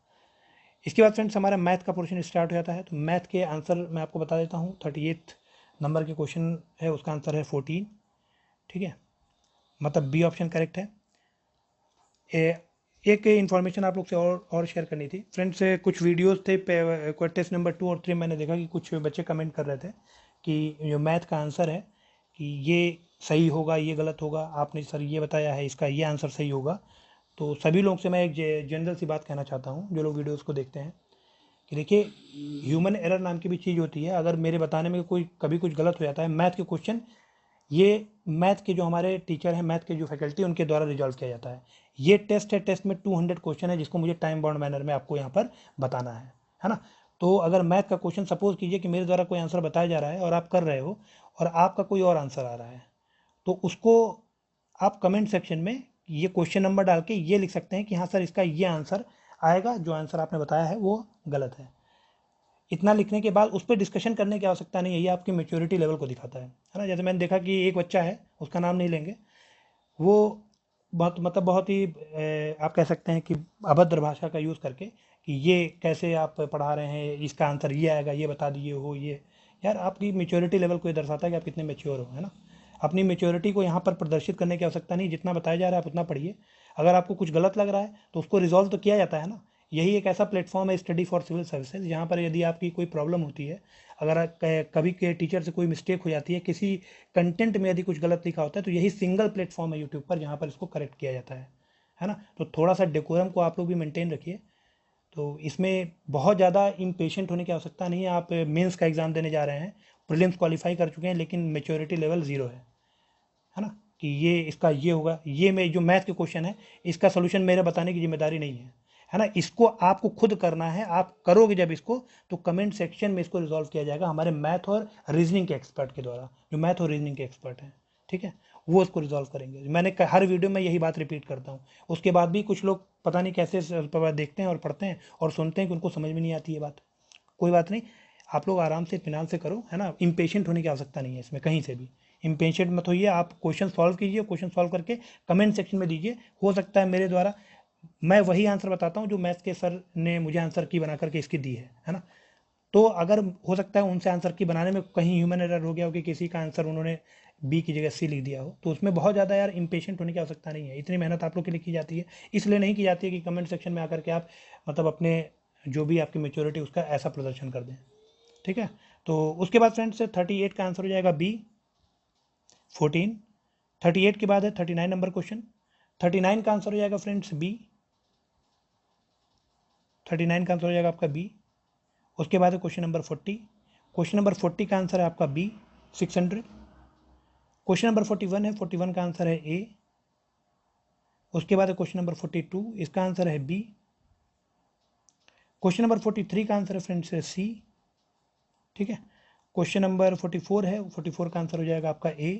इसके बाद फ्रेंड्स हमारा मैथ का पोर्शन स्टार्ट हो जाता है, तो मैथ के आंसर मैं आपको बता देता हूँ। 38 नंबर के क्वेश्चन है, उसका आंसर है 14, ठीक है, मतलब बी ऑप्शन करेक्ट है। एक इन्फॉर्मेशन आप लोग से और शेयर करनी थी फ्रेंड्स, कुछ वीडियोस थे टेस्ट नंबर 2 और 3, मैंने देखा कि कुछ बच्चे कमेंट कर रहे थे कि जो मैथ का आंसर है कि ये सही होगा ये गलत होगा, आपने सर ये बताया है इसका ये आंसर सही होगा। तो सभी लोग से मैं एक जनरल सी बात कहना चाहता हूँ जो लोग वीडियोस को देखते हैं, कि देखिए ह्यूमन एरर नाम की भी चीज़ होती है, अगर मेरे बताने में कोई कभी कुछ गलत हो जाता है, मैथ के क्वेश्चन ये मैथ के जो हमारे टीचर हैं, मैथ के जो फैकल्टी उनके द्वारा रिजॉल्व किया जाता है। ये टेस्ट है, टेस्ट में 200 क्वेश्चन है जिसको मुझे टाइम बाउंड मैनर में आपको यहाँ पर बताना है ना। तो अगर मैथ का क्वेश्चन सपोज कीजिए कि मेरे द्वारा कोई आंसर बताया जा रहा है और आप कर रहे हो और आपका कोई और आंसर आ रहा है, तो उसको आप कमेंट सेक्शन में ये क्वेश्चन नंबर डाल के ये लिख सकते हैं कि हाँ सर इसका ये आंसर आएगा, जो आंसर आपने बताया है वो गलत है। इतना लिखने के बाद उस पर डिस्कशन करने की आवश्यकता नहीं है, ये आपकी मैच्योरिटी लेवल को दिखाता है ना। जैसे मैंने देखा कि एक बच्चा है, उसका नाम नहीं लेंगे, वो बहुत ही आप कह सकते हैं कि अभद्र भाषा का यूज़ करके कि ये कैसे आप पढ़ा रहे हैं, इसका आंसर ये आएगा, ये बता दिए हो, ये यार आपकी मैच्योरिटी लेवल को ये दर्शाता है कि आप कितने मैच्योर हो, है ना। अपनी मैच्योरिटी को यहाँ पर प्रदर्शित करने की आवश्यकता नहीं, जितना बताया जा रहा है आप उतना पढ़िए। अगर आपको कुछ गलत लग रहा है तो उसको रिजॉल्व तो किया जाता है ना। यही एक ऐसा प्लेटफॉर्म है स्टडी फॉर सिविल सर्विसेज, जहाँ पर यदि आपकी कोई प्रॉब्लम होती है, अगर कभी के टीचर से कोई मिस्टेक हो जाती है, किसी कंटेंट में यदि कुछ गलत लिखा होता है, तो यही सिंगल प्लेटफॉर्म है यूट्यूब पर जहाँ पर इसको करेक्ट किया जाता है ना। तो थोड़ा सा डेकोरम को आप लोग भी मेंटेन रखिए। तो इसमें बहुत ज़्यादा इम्पेशेंट होने की आवश्यकता नहीं है। आप मेंस का एग्ज़ाम देने जा रहे हैं, प्रीलिम्स क्वालिफाई कर चुके हैं, लेकिन मेच्योरिटी लेवल 0 है ना, कि ये इसका ये होगा, ये मैं जो मैथ के क्वेश्चन है इसका सोल्यूशन मेरे बताने की जिम्मेदारी नहीं है ना। इसको आपको खुद करना है। आप करोगे जब इसको, तो कमेंट सेक्शन में इसको रिजॉल्व किया जाएगा हमारे मैथ और रीजनिंग के एक्सपर्ट के द्वारा, जो मैथ और रीजनिंग के एक्सपर्ट हैं, ठीक है, वो इसको रिजॉल्व करेंगे। मैंने हर वीडियो में यही बात रिपीट करता हूँ। उसके बाद भी कुछ लोग पता नहीं कैसे देखते हैं और पढ़ते हैं और सुनते हैं कि उनको समझ में नहीं आती है बात। कोई बात नहीं, आप लोग आराम से इत्मीनान से करो, है ना। इम्पेशेंट होने की आवश्यकता नहीं है इसमें, कहीं से भी इम्पेशेंट मत होइए। आप क्वेश्चन सॉल्व कीजिए, क्वेश्चन सॉल्व करके कमेंट सेक्शन में दीजिए। हो सकता है मेरे द्वारा मैं वही आंसर बताता हूँ जो मैथ्स के सर ने मुझे आंसर की बना करके इसकी दी है ना। तो अगर हो सकता है उनसे आंसर की बनाने में कहीं ह्यूमन एरर हो गया हो कि किसी का आंसर उन्होंने बी की जगह सी लिख दिया हो, तो उसमें बहुत ज़्यादा यार इम्पेशेंट होने की आवश्यकता नहीं है। इतनी मेहनत आप लोग के लिए की जाती है, इसलिए नहीं की जाती है कि कमेंट सेक्शन में आकर के आप मतलब अपने जो भी आपकी मेच्योरिटी उसका ऐसा प्रदर्शन कर दें, ठीक है। तो उसके बाद फ्रेंड्स 38 का आंसर हो जाएगा बी 14। 38 के बाद है 39 नंबर क्वेश्चन। 39 का आंसर हो जाएगा फ्रेंड्स बी, 39 का आंसर हो जाएगा आपका बी। उसके बाद है क्वेश्चन नंबर 40। क्वेश्चन नंबर 40 का आंसर है आपका बी 600। क्वेश्चन नंबर 41 है, 41 का आंसर है ए। उसके बाद है क्वेश्चन नंबर 42, इसका आंसर है बी। क्वेश्चन नंबर 43 का आंसर है फ्रेंड्स सी, ठीक है। क्वेश्चन नंबर 44 है, 44 का आंसर हो जाएगा आपका ए।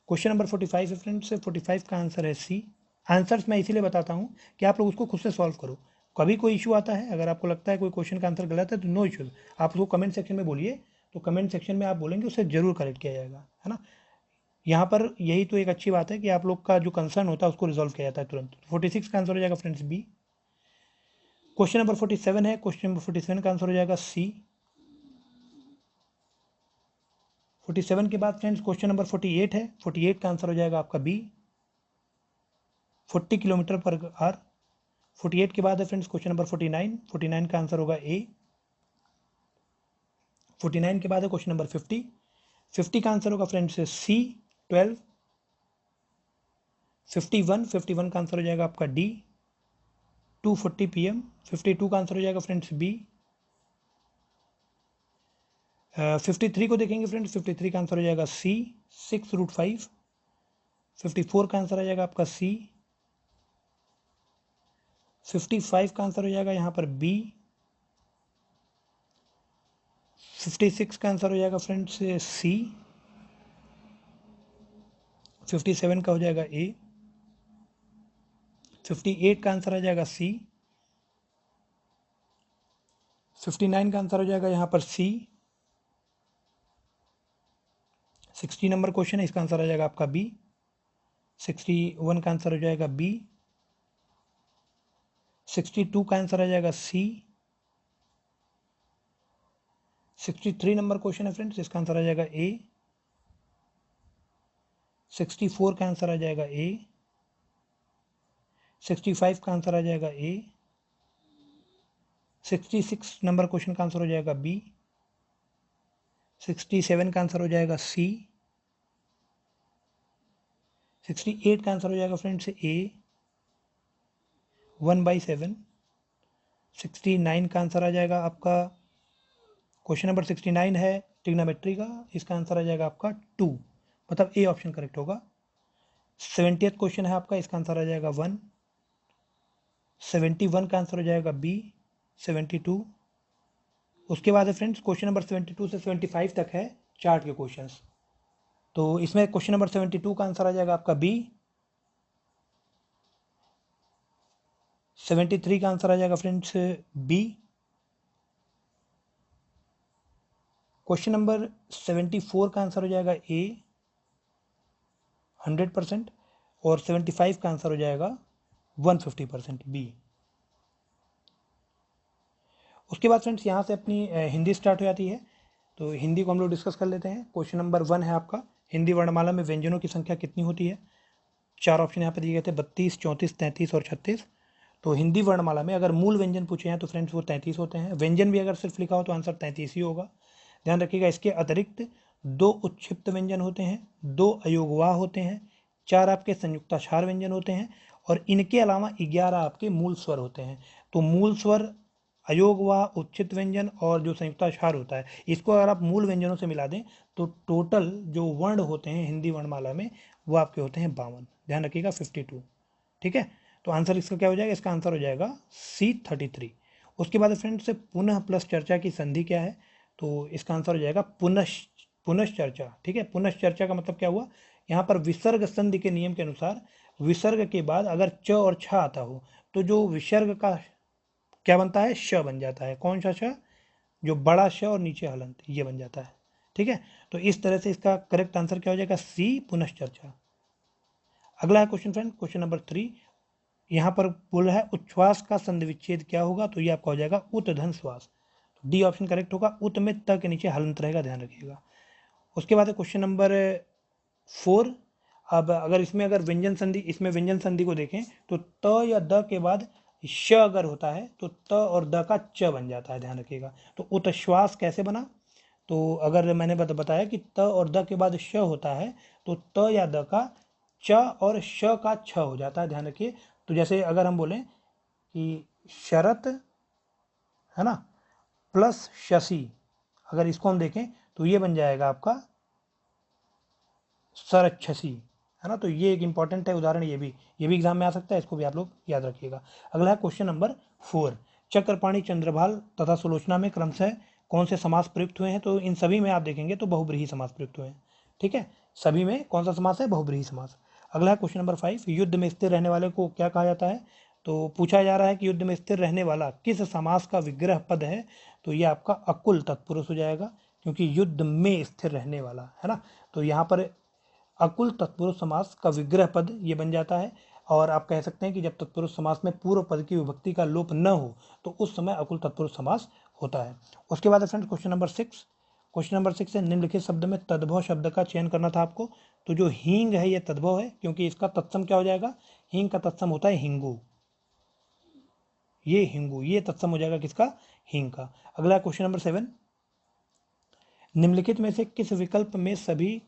क्वेश्चन नंबर 45 है फ्रेंड्स, 45 का आंसर है सी। आंसर्स मैं इसीलिए बताता हूँ कि आप लोग उसको खुद से सॉल्व करो। कभी कोई इशू आता है, अगर आपको लगता है कोई क्वेश्चन का आंसर गलत है तो नो इशू, आप उसको कमेंट सेक्शन में बोलिए, तो कमेंट सेक्शन में आप बोलेंगे उससे जरूर करेक्ट किया जाएगा, है ना। यहाँ पर यही तो एक अच्छी बात है कि आप लोग का जो कंसर्न होता है उसको रिजॉल्व किया जाता है तुरंत। 46 का आंसर हो जाएगा फ्रेंड्स बी। क्वेश्चन नंबर 47 है, क्वेश्चन नंबर 47 का आंसर हो जाएगा सी। 47 के बाद फ्रेंड्स क्वेश्चन नंबर 48 है, 48 का आंसर हो जाएगा आपका बी, 40 किलोमीटर पर आवर। 48 के बाद है फ्रेंड्स क्वेश्चन नंबर 49, 49 का आंसर होगा ए। 49 के बाद है क्वेश्चन नंबर 50, 50 का आंसर होगा फ्रेंड्स सी 12। 51, 51 का आंसर हो जाएगा आपका डी 2:40 PM। 52 का आंसर हो जाएगा फ्रेंड्स बी। 53 को देखेंगे फ्रेंड्स, 53 का आंसर हो जाएगा सी 6√5। 54 का आंसर आ जाएगा आपका सी। 55 का आंसर हो जाएगा यहाँ पर बी। 56 का आंसर हो जाएगा फ्रेंड्स सी। 57 का हो जाएगा ए। 58 का आंसर आ जाएगा सी। 59 का आंसर हो जाएगा यहाँ पर सी। 60 नंबर क्वेश्चन है, इसका आंसर आ जाएगा आपका बी। 61 का आंसर हो जाएगा बी। 62 का आंसर आ जाएगा सी। 63 नंबर क्वेश्चन है फ्रेंड्स, इसका आंसर आ जाएगा ए। 64 का आंसर आ जाएगा ए। 65 का आंसर आ जाएगा ए। 66 नंबर क्वेश्चन का आंसर हो जाएगा बी। 67 का आंसर हो जाएगा सी। 68 का आंसर हो जाएगा फ्रेंड्स ए 1/7। 69 का आंसर आ जाएगा आपका, क्वेश्चन नंबर 69 है ट्रिग्नोमेट्री का, इसका आंसर आ जाएगा आपका 2, मतलब ए ऑप्शन करेक्ट होगा। 70th क्वेश्चन है आपका, इसका आंसर आ जाएगा 1। 71 का आंसर हो जाएगा बी 72। उसके बाद है फ्रेंड्स क्वेश्चन नंबर 72 से 75 तक है चार्ट के क्वेश्चंस, तो इसमें क्वेश्चन नंबर 72 का आंसर आ जाएगा आपका बी। 73 का आंसर आ जाएगा फ्रेंड्स बी। क्वेश्चन नंबर 74 का आंसर हो जाएगा ए 100%, और 75 का आंसर हो जाएगा 150% बी। उसके बाद फ्रेंड्स यहाँ से अपनी हिंदी स्टार्ट हो जाती है, तो हिंदी को हम लोग डिस्कस कर लेते हैं। क्वेश्चन नंबर 1 है आपका, हिंदी वर्णमाला में व्यंजनों की संख्या कितनी होती है। 4 ऑप्शन यहाँ पे दिए गए थे, 32, 34, 33 और 36। तो हिंदी वर्णमाला में अगर मूल व्यंजन पूछे हैं तो फ्रेंड्स वो 33 होते हैं। व्यंजन भी अगर सिर्फ लिखा हो तो आंसर 33 ही होगा। ध्यान रखिएगा, इसके अतिरिक्त 2 उत्क्षिप्त व्यंजन होते हैं, 2 अयोगवाह होते हैं, 4 आपके संयुक्ताक्षर व्यंजन होते हैं, और इनके अलावा 11 आपके मूल स्वर होते हैं। तो मूल स्वर, अयोगवाह, उच्छित व्यंजन और जो संयुक्ताक्षर होता है, इसको अगर आप मूल व्यंजनों से मिला दें तो टोटल जो वर्ण होते हैं हिंदी वर्णमाला में वो आपके होते हैं 52। ध्यान रखिएगा 52, ठीक है। तो आंसर इसका क्या हो जाएगा, इसका आंसर हो जाएगा सी 33। उसके बाद फ्रेंड्स पुनः प्लस चर्चा की संधि क्या है, तो इसका आंसर हो जाएगा पुनश्चर्चा, ठीक है। पुनश्चर्चा का मतलब क्या हुआ, यहाँ पर विसर्ग संधि के नियम के अनुसार विसर्ग के बाद अगर च और छ आता हो तो जो विसर्ग का क्या बनता है, श बन जाता है। कौन सा श, जो बड़ा श और नीचे हलंत, ये बन जाता है, ठीक है। तो इस तरह से इसका करेक्ट आंसर क्या हो जाएगा, सी पुनश्चर्चा। अगला है क्वेश्चन फ्रेंड, क्वेश्चन नंबर 3, यहाँ पर बोल रहा है उच्छ्वास का संधि विच्छेद क्या होगा, तो ये आपका हो जाएगा उतधन श्वास। तो डी ऑप्शन करेक्ट होगा, उत में त के नीचे हलंत रहेगा, ध्यान रखिएगा। उसके बाद है क्वेश्चन नंबर 4। अब अगर इसमें अगर व्यंजन संधि, इसमें व्यंजन संधि को देखें तो त या द के बाद श अगर होता है तो त और द का च बन जाता है, ध्यान रखिएगा। तो उत्श्वास कैसे बना, तो अगर मैंने बताया कि त और द के बाद श होता है तो त या द का च और श का छ हो जाता है, ध्यान रखिए। तो जैसे अगर हम बोलें कि शरत, है ना, प्लस शशि, अगर इसको हम देखें तो ये बन जाएगा आपका सरच्छसी, है ना। तो ये एक इंपॉर्टेंट है उदाहरण, ये भी एग्जाम में आ सकता है, इसको भी आप लोग याद रखिएगा। अगला है क्वेश्चन नंबर 4, चक्रपाणी, चंद्रभाल तथा सुलोचना में क्रमशः कौन से समास प्रयुक्त हुए हैं, तो इन सभी में आप देखेंगे तो बहुब्रीहि समास प्रयुक्त हुए हैं। ठीक है, सभी में कौन सा समास है, बहुब्रीहि समास। अगला है क्वेश्चन नंबर 5, युद्ध में स्थिर रहने वाले को क्या कहा जाता है। तो पूछा जा रहा है कि युद्ध में स्थिर रहने वाला किस समास का विग्रह पद है। तो ये आपका अकुल तत्पुरुष हो जाएगा, क्योंकि युद्ध में स्थिर रहने वाला है ना। तो यहाँ पर अकुल तत्पुरुष समास का विग्रह पद ये बन जाता है। और आप कह सकते हैं कि जब तत्पुरुष समास में पूर्व पद की विभक्ति का लोप न हो तो उस समय अकुल तत्पुरुष समास होता है। उसके बाद friends question number 6, question number 6 है निम्नलिखित शब्द में तद्भव शब्द का चयन करना था आपको। तो जो हींग है ये तद्भव है, क्योंकि इसका तत्सम क्या हो जाएगा, हींग का तत्सम होता है हिंगू, ये हिंगू, ये तत्सम हो जाएगा किसका, हींग का। अगला क्वेश्चन नंबर 7, निम्नलिखित में से किस विकल्प में सभी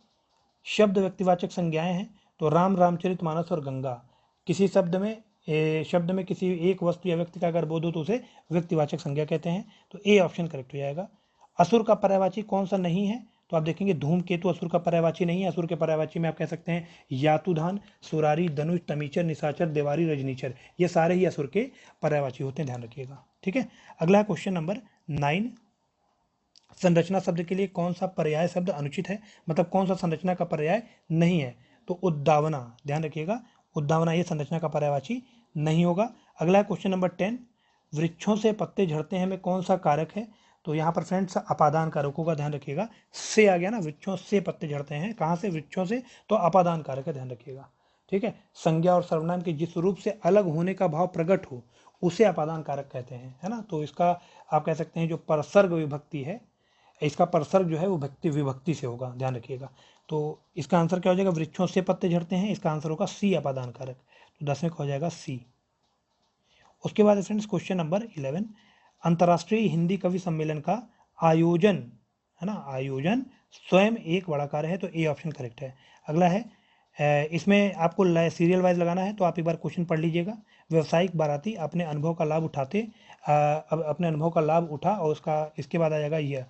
शब्द व्यक्तिवाचक संज्ञाएं हैं। तो राम, रामचरितमानस और गंगा। किसी शब्द में किसी एक वस्तु या व्यक्ति का अगर बोध हो तो उसे व्यक्तिवाचक संज्ञा कहते हैं। तो ए ऑप्शन करेक्ट हो जाएगा। असुर का पर्यायवाची कौन सा नहीं है। तो आप देखेंगे धूमकेतु असुर का पर्यायवाची नहीं है। असुर के पर्यायवाची में आप कह सकते हैं यातुधान, सुरारी, धनुष, तमीचर, निशाचर, देवारी, रजनीचर, ये सारे ही असुर के पर्यायवाची होते हैं, ध्यान रखिएगा। ठीक है, अगला क्वेश्चन नंबर 9, संरचना शब्द के लिए कौन सा पर्याय शब्द अनुचित है, मतलब कौन सा संरचना का पर्याय नहीं है। तो उद्दावना, ध्यान रखिएगा, उद्दावना ये संरचना का पर्यायवाची नहीं होगा। अगला क्वेश्चन नंबर 10, वृक्षों से पत्ते झड़ते हैं में कौन सा कारक है। तो यहाँ पर फ्रेंड्स अपादान कारकों का ध्यान रखिएगा, से आ गया ना, वृक्षों से पत्ते झड़ते हैं, कहाँ से, वृक्षों से, तो अपादान कारक है, ध्यान रखिएगा। ठीक है, संज्ञा और सर्वनाम के जिस रूप से अलग होने का भाव प्रकट हो उसे अपादान कारक कहते हैं, है ना। तो इसका आप कह सकते हैं जो परसर्ग विभक्ति है, इसका परसर्ग जो है वो भक्ति विभक्ति से होगा, ध्यान रखिएगा। तो इसका आंसर क्या हो जाएगा, वृक्षों से पत्ते झड़ते हैं, इसका आंसर होगा सी अपादान कारक। तो 10 में हो जाएगा सी। उसके बाद फ्रेंड्स क्वेश्चन नंबर 11, अंतर्राष्ट्रीय हिंदी कवि सम्मेलन का आयोजन, है ना, आयोजन स्वयं एक बड़ा कार्य है। तो ए ऑप्शन करेक्ट है। अगला है इसमें आपको सीरियल वाइज लगाना है, तो आप एक बार क्वेश्चन पढ़ लीजिएगा। व्यवसायिक बाराती अपने अनुभव का लाभ उठाते, अपने अनुभव का लाभ उठा और उसका इसके बाद आ जाएगा यह,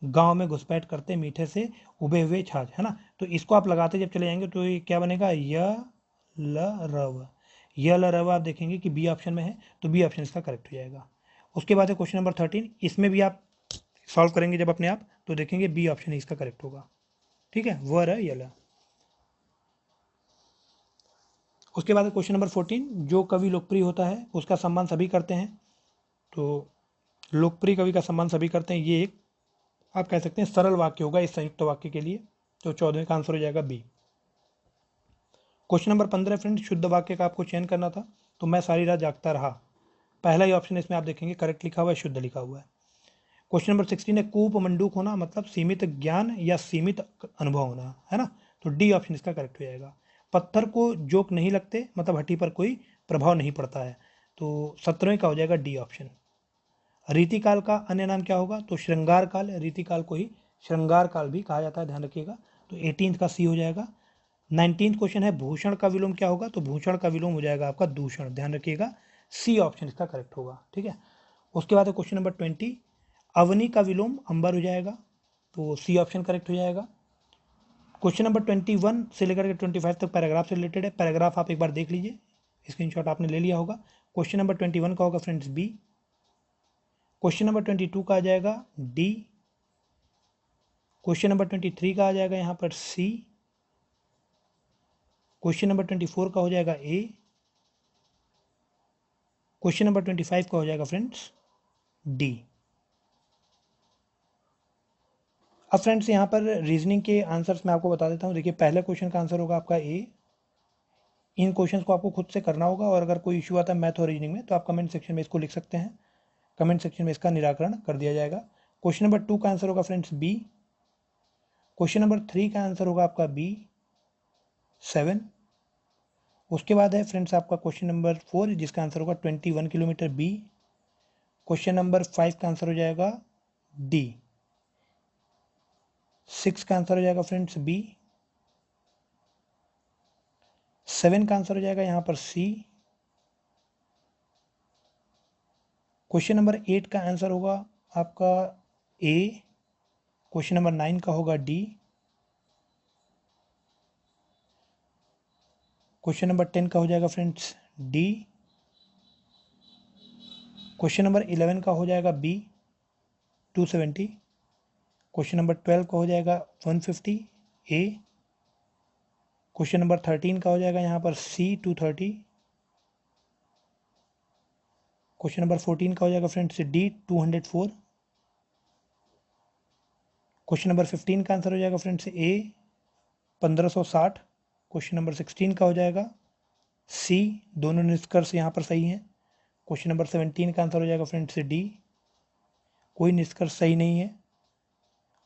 गांव में घुसपैठ करते मीठे से उबे हुए छाछ, है ना। तो इसको आप लगाते जब चले जाएंगे तो ये क्या बनेगा, य ल रव, य ल रव आप देखेंगे कि बी ऑप्शन में है, तो बी ऑप्शन इसका करेक्ट हो जाएगा। उसके बाद है क्वेश्चन नंबर 13, इसमें भी आप सॉल्व करेंगे जब अपने आप तो देखेंगे बी ऑप्शन ही इसका करेक्ट होगा। ठीक है, व र य ल। उसके बाद क्वेश्चन नंबर 14, जो कवि लोकप्रिय होता है उसका सम्मान सभी करते हैं। तो लोकप्रिय कवि का सम्मान सभी करते हैं, ये एक आप कह सकते हैं सरल वाक्य होगा इस संयुक्त वाक्य के लिए। तो 14 का आंसर हो जाएगा बी। क्वेश्चन नंबर 15 फ्रेंड्स, शुद्ध वाक्य का आपको चयन करना था। तो मैं सारी रात जागता रहा, पहला ही ऑप्शन इसमें आप देखेंगे करेक्ट लिखा हुआ है, शुद्ध लिखा हुआ है। क्वेश्चन नंबर 16 है कूप मंडूक होना मतलब सीमित ज्ञान या सीमित अनुभव होना, है ना। तो डी ऑप्शन इसका करेक्ट हो जाएगा। पत्थर को जोक नहीं लगते मतलब हड्डी पर कोई प्रभाव नहीं पड़ता है। तो 17वें का हो जाएगा डी ऑप्शन। रीतिकाल का अन्य नाम क्या होगा, तो श्रृंगार काल, रीतिकाल को ही श्रृंगार काल भी कहा जाता है, ध्यान रखिएगा। तो 18 का सी हो जाएगा। 19 क्वेश्चन है भूषण का विलोम क्या होगा, तो भूषण का विलोम हो जाएगा आपका दूषण, ध्यान रखिएगा, सी ऑप्शन इसका करेक्ट होगा। ठीक है, उसके बाद है क्वेश्चन नंबर 20, अवनी का विलोम अंबर हो जाएगा, तो सी ऑप्शन करेक्ट हो जाएगा। क्वेश्चन नंबर 21 से लेकर के 25 तक पैराग्राफ से रिलेटेड है, पैराग्राफ आप एक बार देख लीजिए, स्क्रीनशॉट आपने ले लिया होगा। क्वेश्चन नंबर 21 का होगा फ्रेंड्स बी। क्वेश्चन नंबर 22 का आ जाएगा डी। क्वेश्चन नंबर 23 का आ जाएगा यहाँ पर सी। क्वेश्चन नंबर 24 का हो जाएगा ए। क्वेश्चन नंबर 25 का हो जाएगा फ्रेंड्स डी। अब फ्रेंड्स यहाँ पर रीजनिंग के आंसर्स मैं आपको बता देता हूँ। देखिए पहले क्वेश्चन का आंसर होगा आपका ए। इन क्वेश्चंस को आपको खुद से करना होगा और अगर कोई इशू आता है मैथ और रीजनिंग में तो आप कमेंट सेक्शन में इसको लिख सकते हैं, कमेंट सेक्शन में इसका निराकरण कर दिया जाएगा। क्वेश्चन नंबर 2 का आंसर होगा फ्रेंड्स बी। क्वेश्चन नंबर 3 का आंसर होगा आपका बी 7। उसके बाद है फ्रेंड्स आपका क्वेश्चन नंबर 4 जिसका आंसर होगा 21 किलोमीटर बी। क्वेश्चन नंबर 5 का आंसर हो जाएगा डी। 6 का आंसर हो जाएगा फ्रेंड्स बी। 7 का आंसर हो जाएगा यहाँ पर सी। क्वेश्चन नंबर 8 का आंसर होगा आपका ए। क्वेश्चन नंबर 9 का होगा डी। क्वेश्चन नंबर 10 का हो जाएगा फ्रेंड्स डी। क्वेश्चन नंबर 11 का हो जाएगा बी। 270। क्वेश्चन नंबर 12 का हो जाएगा 150 ए। क्वेश्चन नंबर 13 का हो जाएगा यहाँ पर सी 230। क्वेश्चन नंबर 14 का हो जाएगा फ्रेंड्स डी 204। क्वेश्चन नंबर 15 का आंसर हो जाएगा फ्रेंड्स ए 1560। क्वेश्चन नंबर 16 का हो जाएगा सी, दोनों निष्कर्ष यहाँ पर सही हैं। क्वेश्चन नंबर 17 का आंसर हो जाएगा फ्रेंड्स डी, कोई निष्कर्ष सही नहीं है।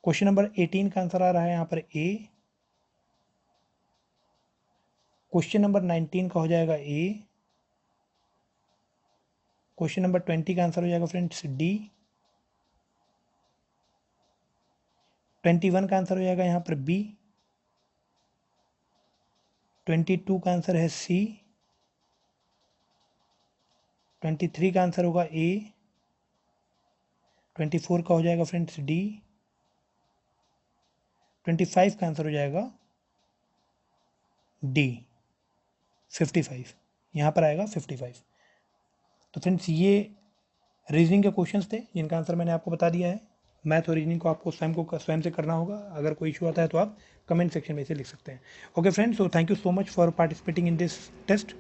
क्वेश्चन नंबर 18 का आंसर आ रहा है यहाँ पर ए। क्वेश्चन नंबर 19 का हो जाएगा ए। क्वेश्चन नंबर 20 का आंसर हो जाएगा फ्रेंड्स डी। 21 का आंसर हो जाएगा यहाँ पर बी। 22 का आंसर है सी। 23 का आंसर होगा ए। 24 का हो जाएगा फ्रेंड्स डी। 25 का आंसर हो जाएगा डी 55, यहाँ पर आएगा 55। तो फ्रेंड्स ये रीजनिंग के क्वेश्चंस थे जिनका आंसर मैंने आपको बता दिया है। मैथ और रीजनिंग को आपको स्वयं से करना होगा। अगर कोई इशू आता है तो आप कमेंट सेक्शन में से लिख सकते हैं। Okay friends, so thank you so much for participating in this test.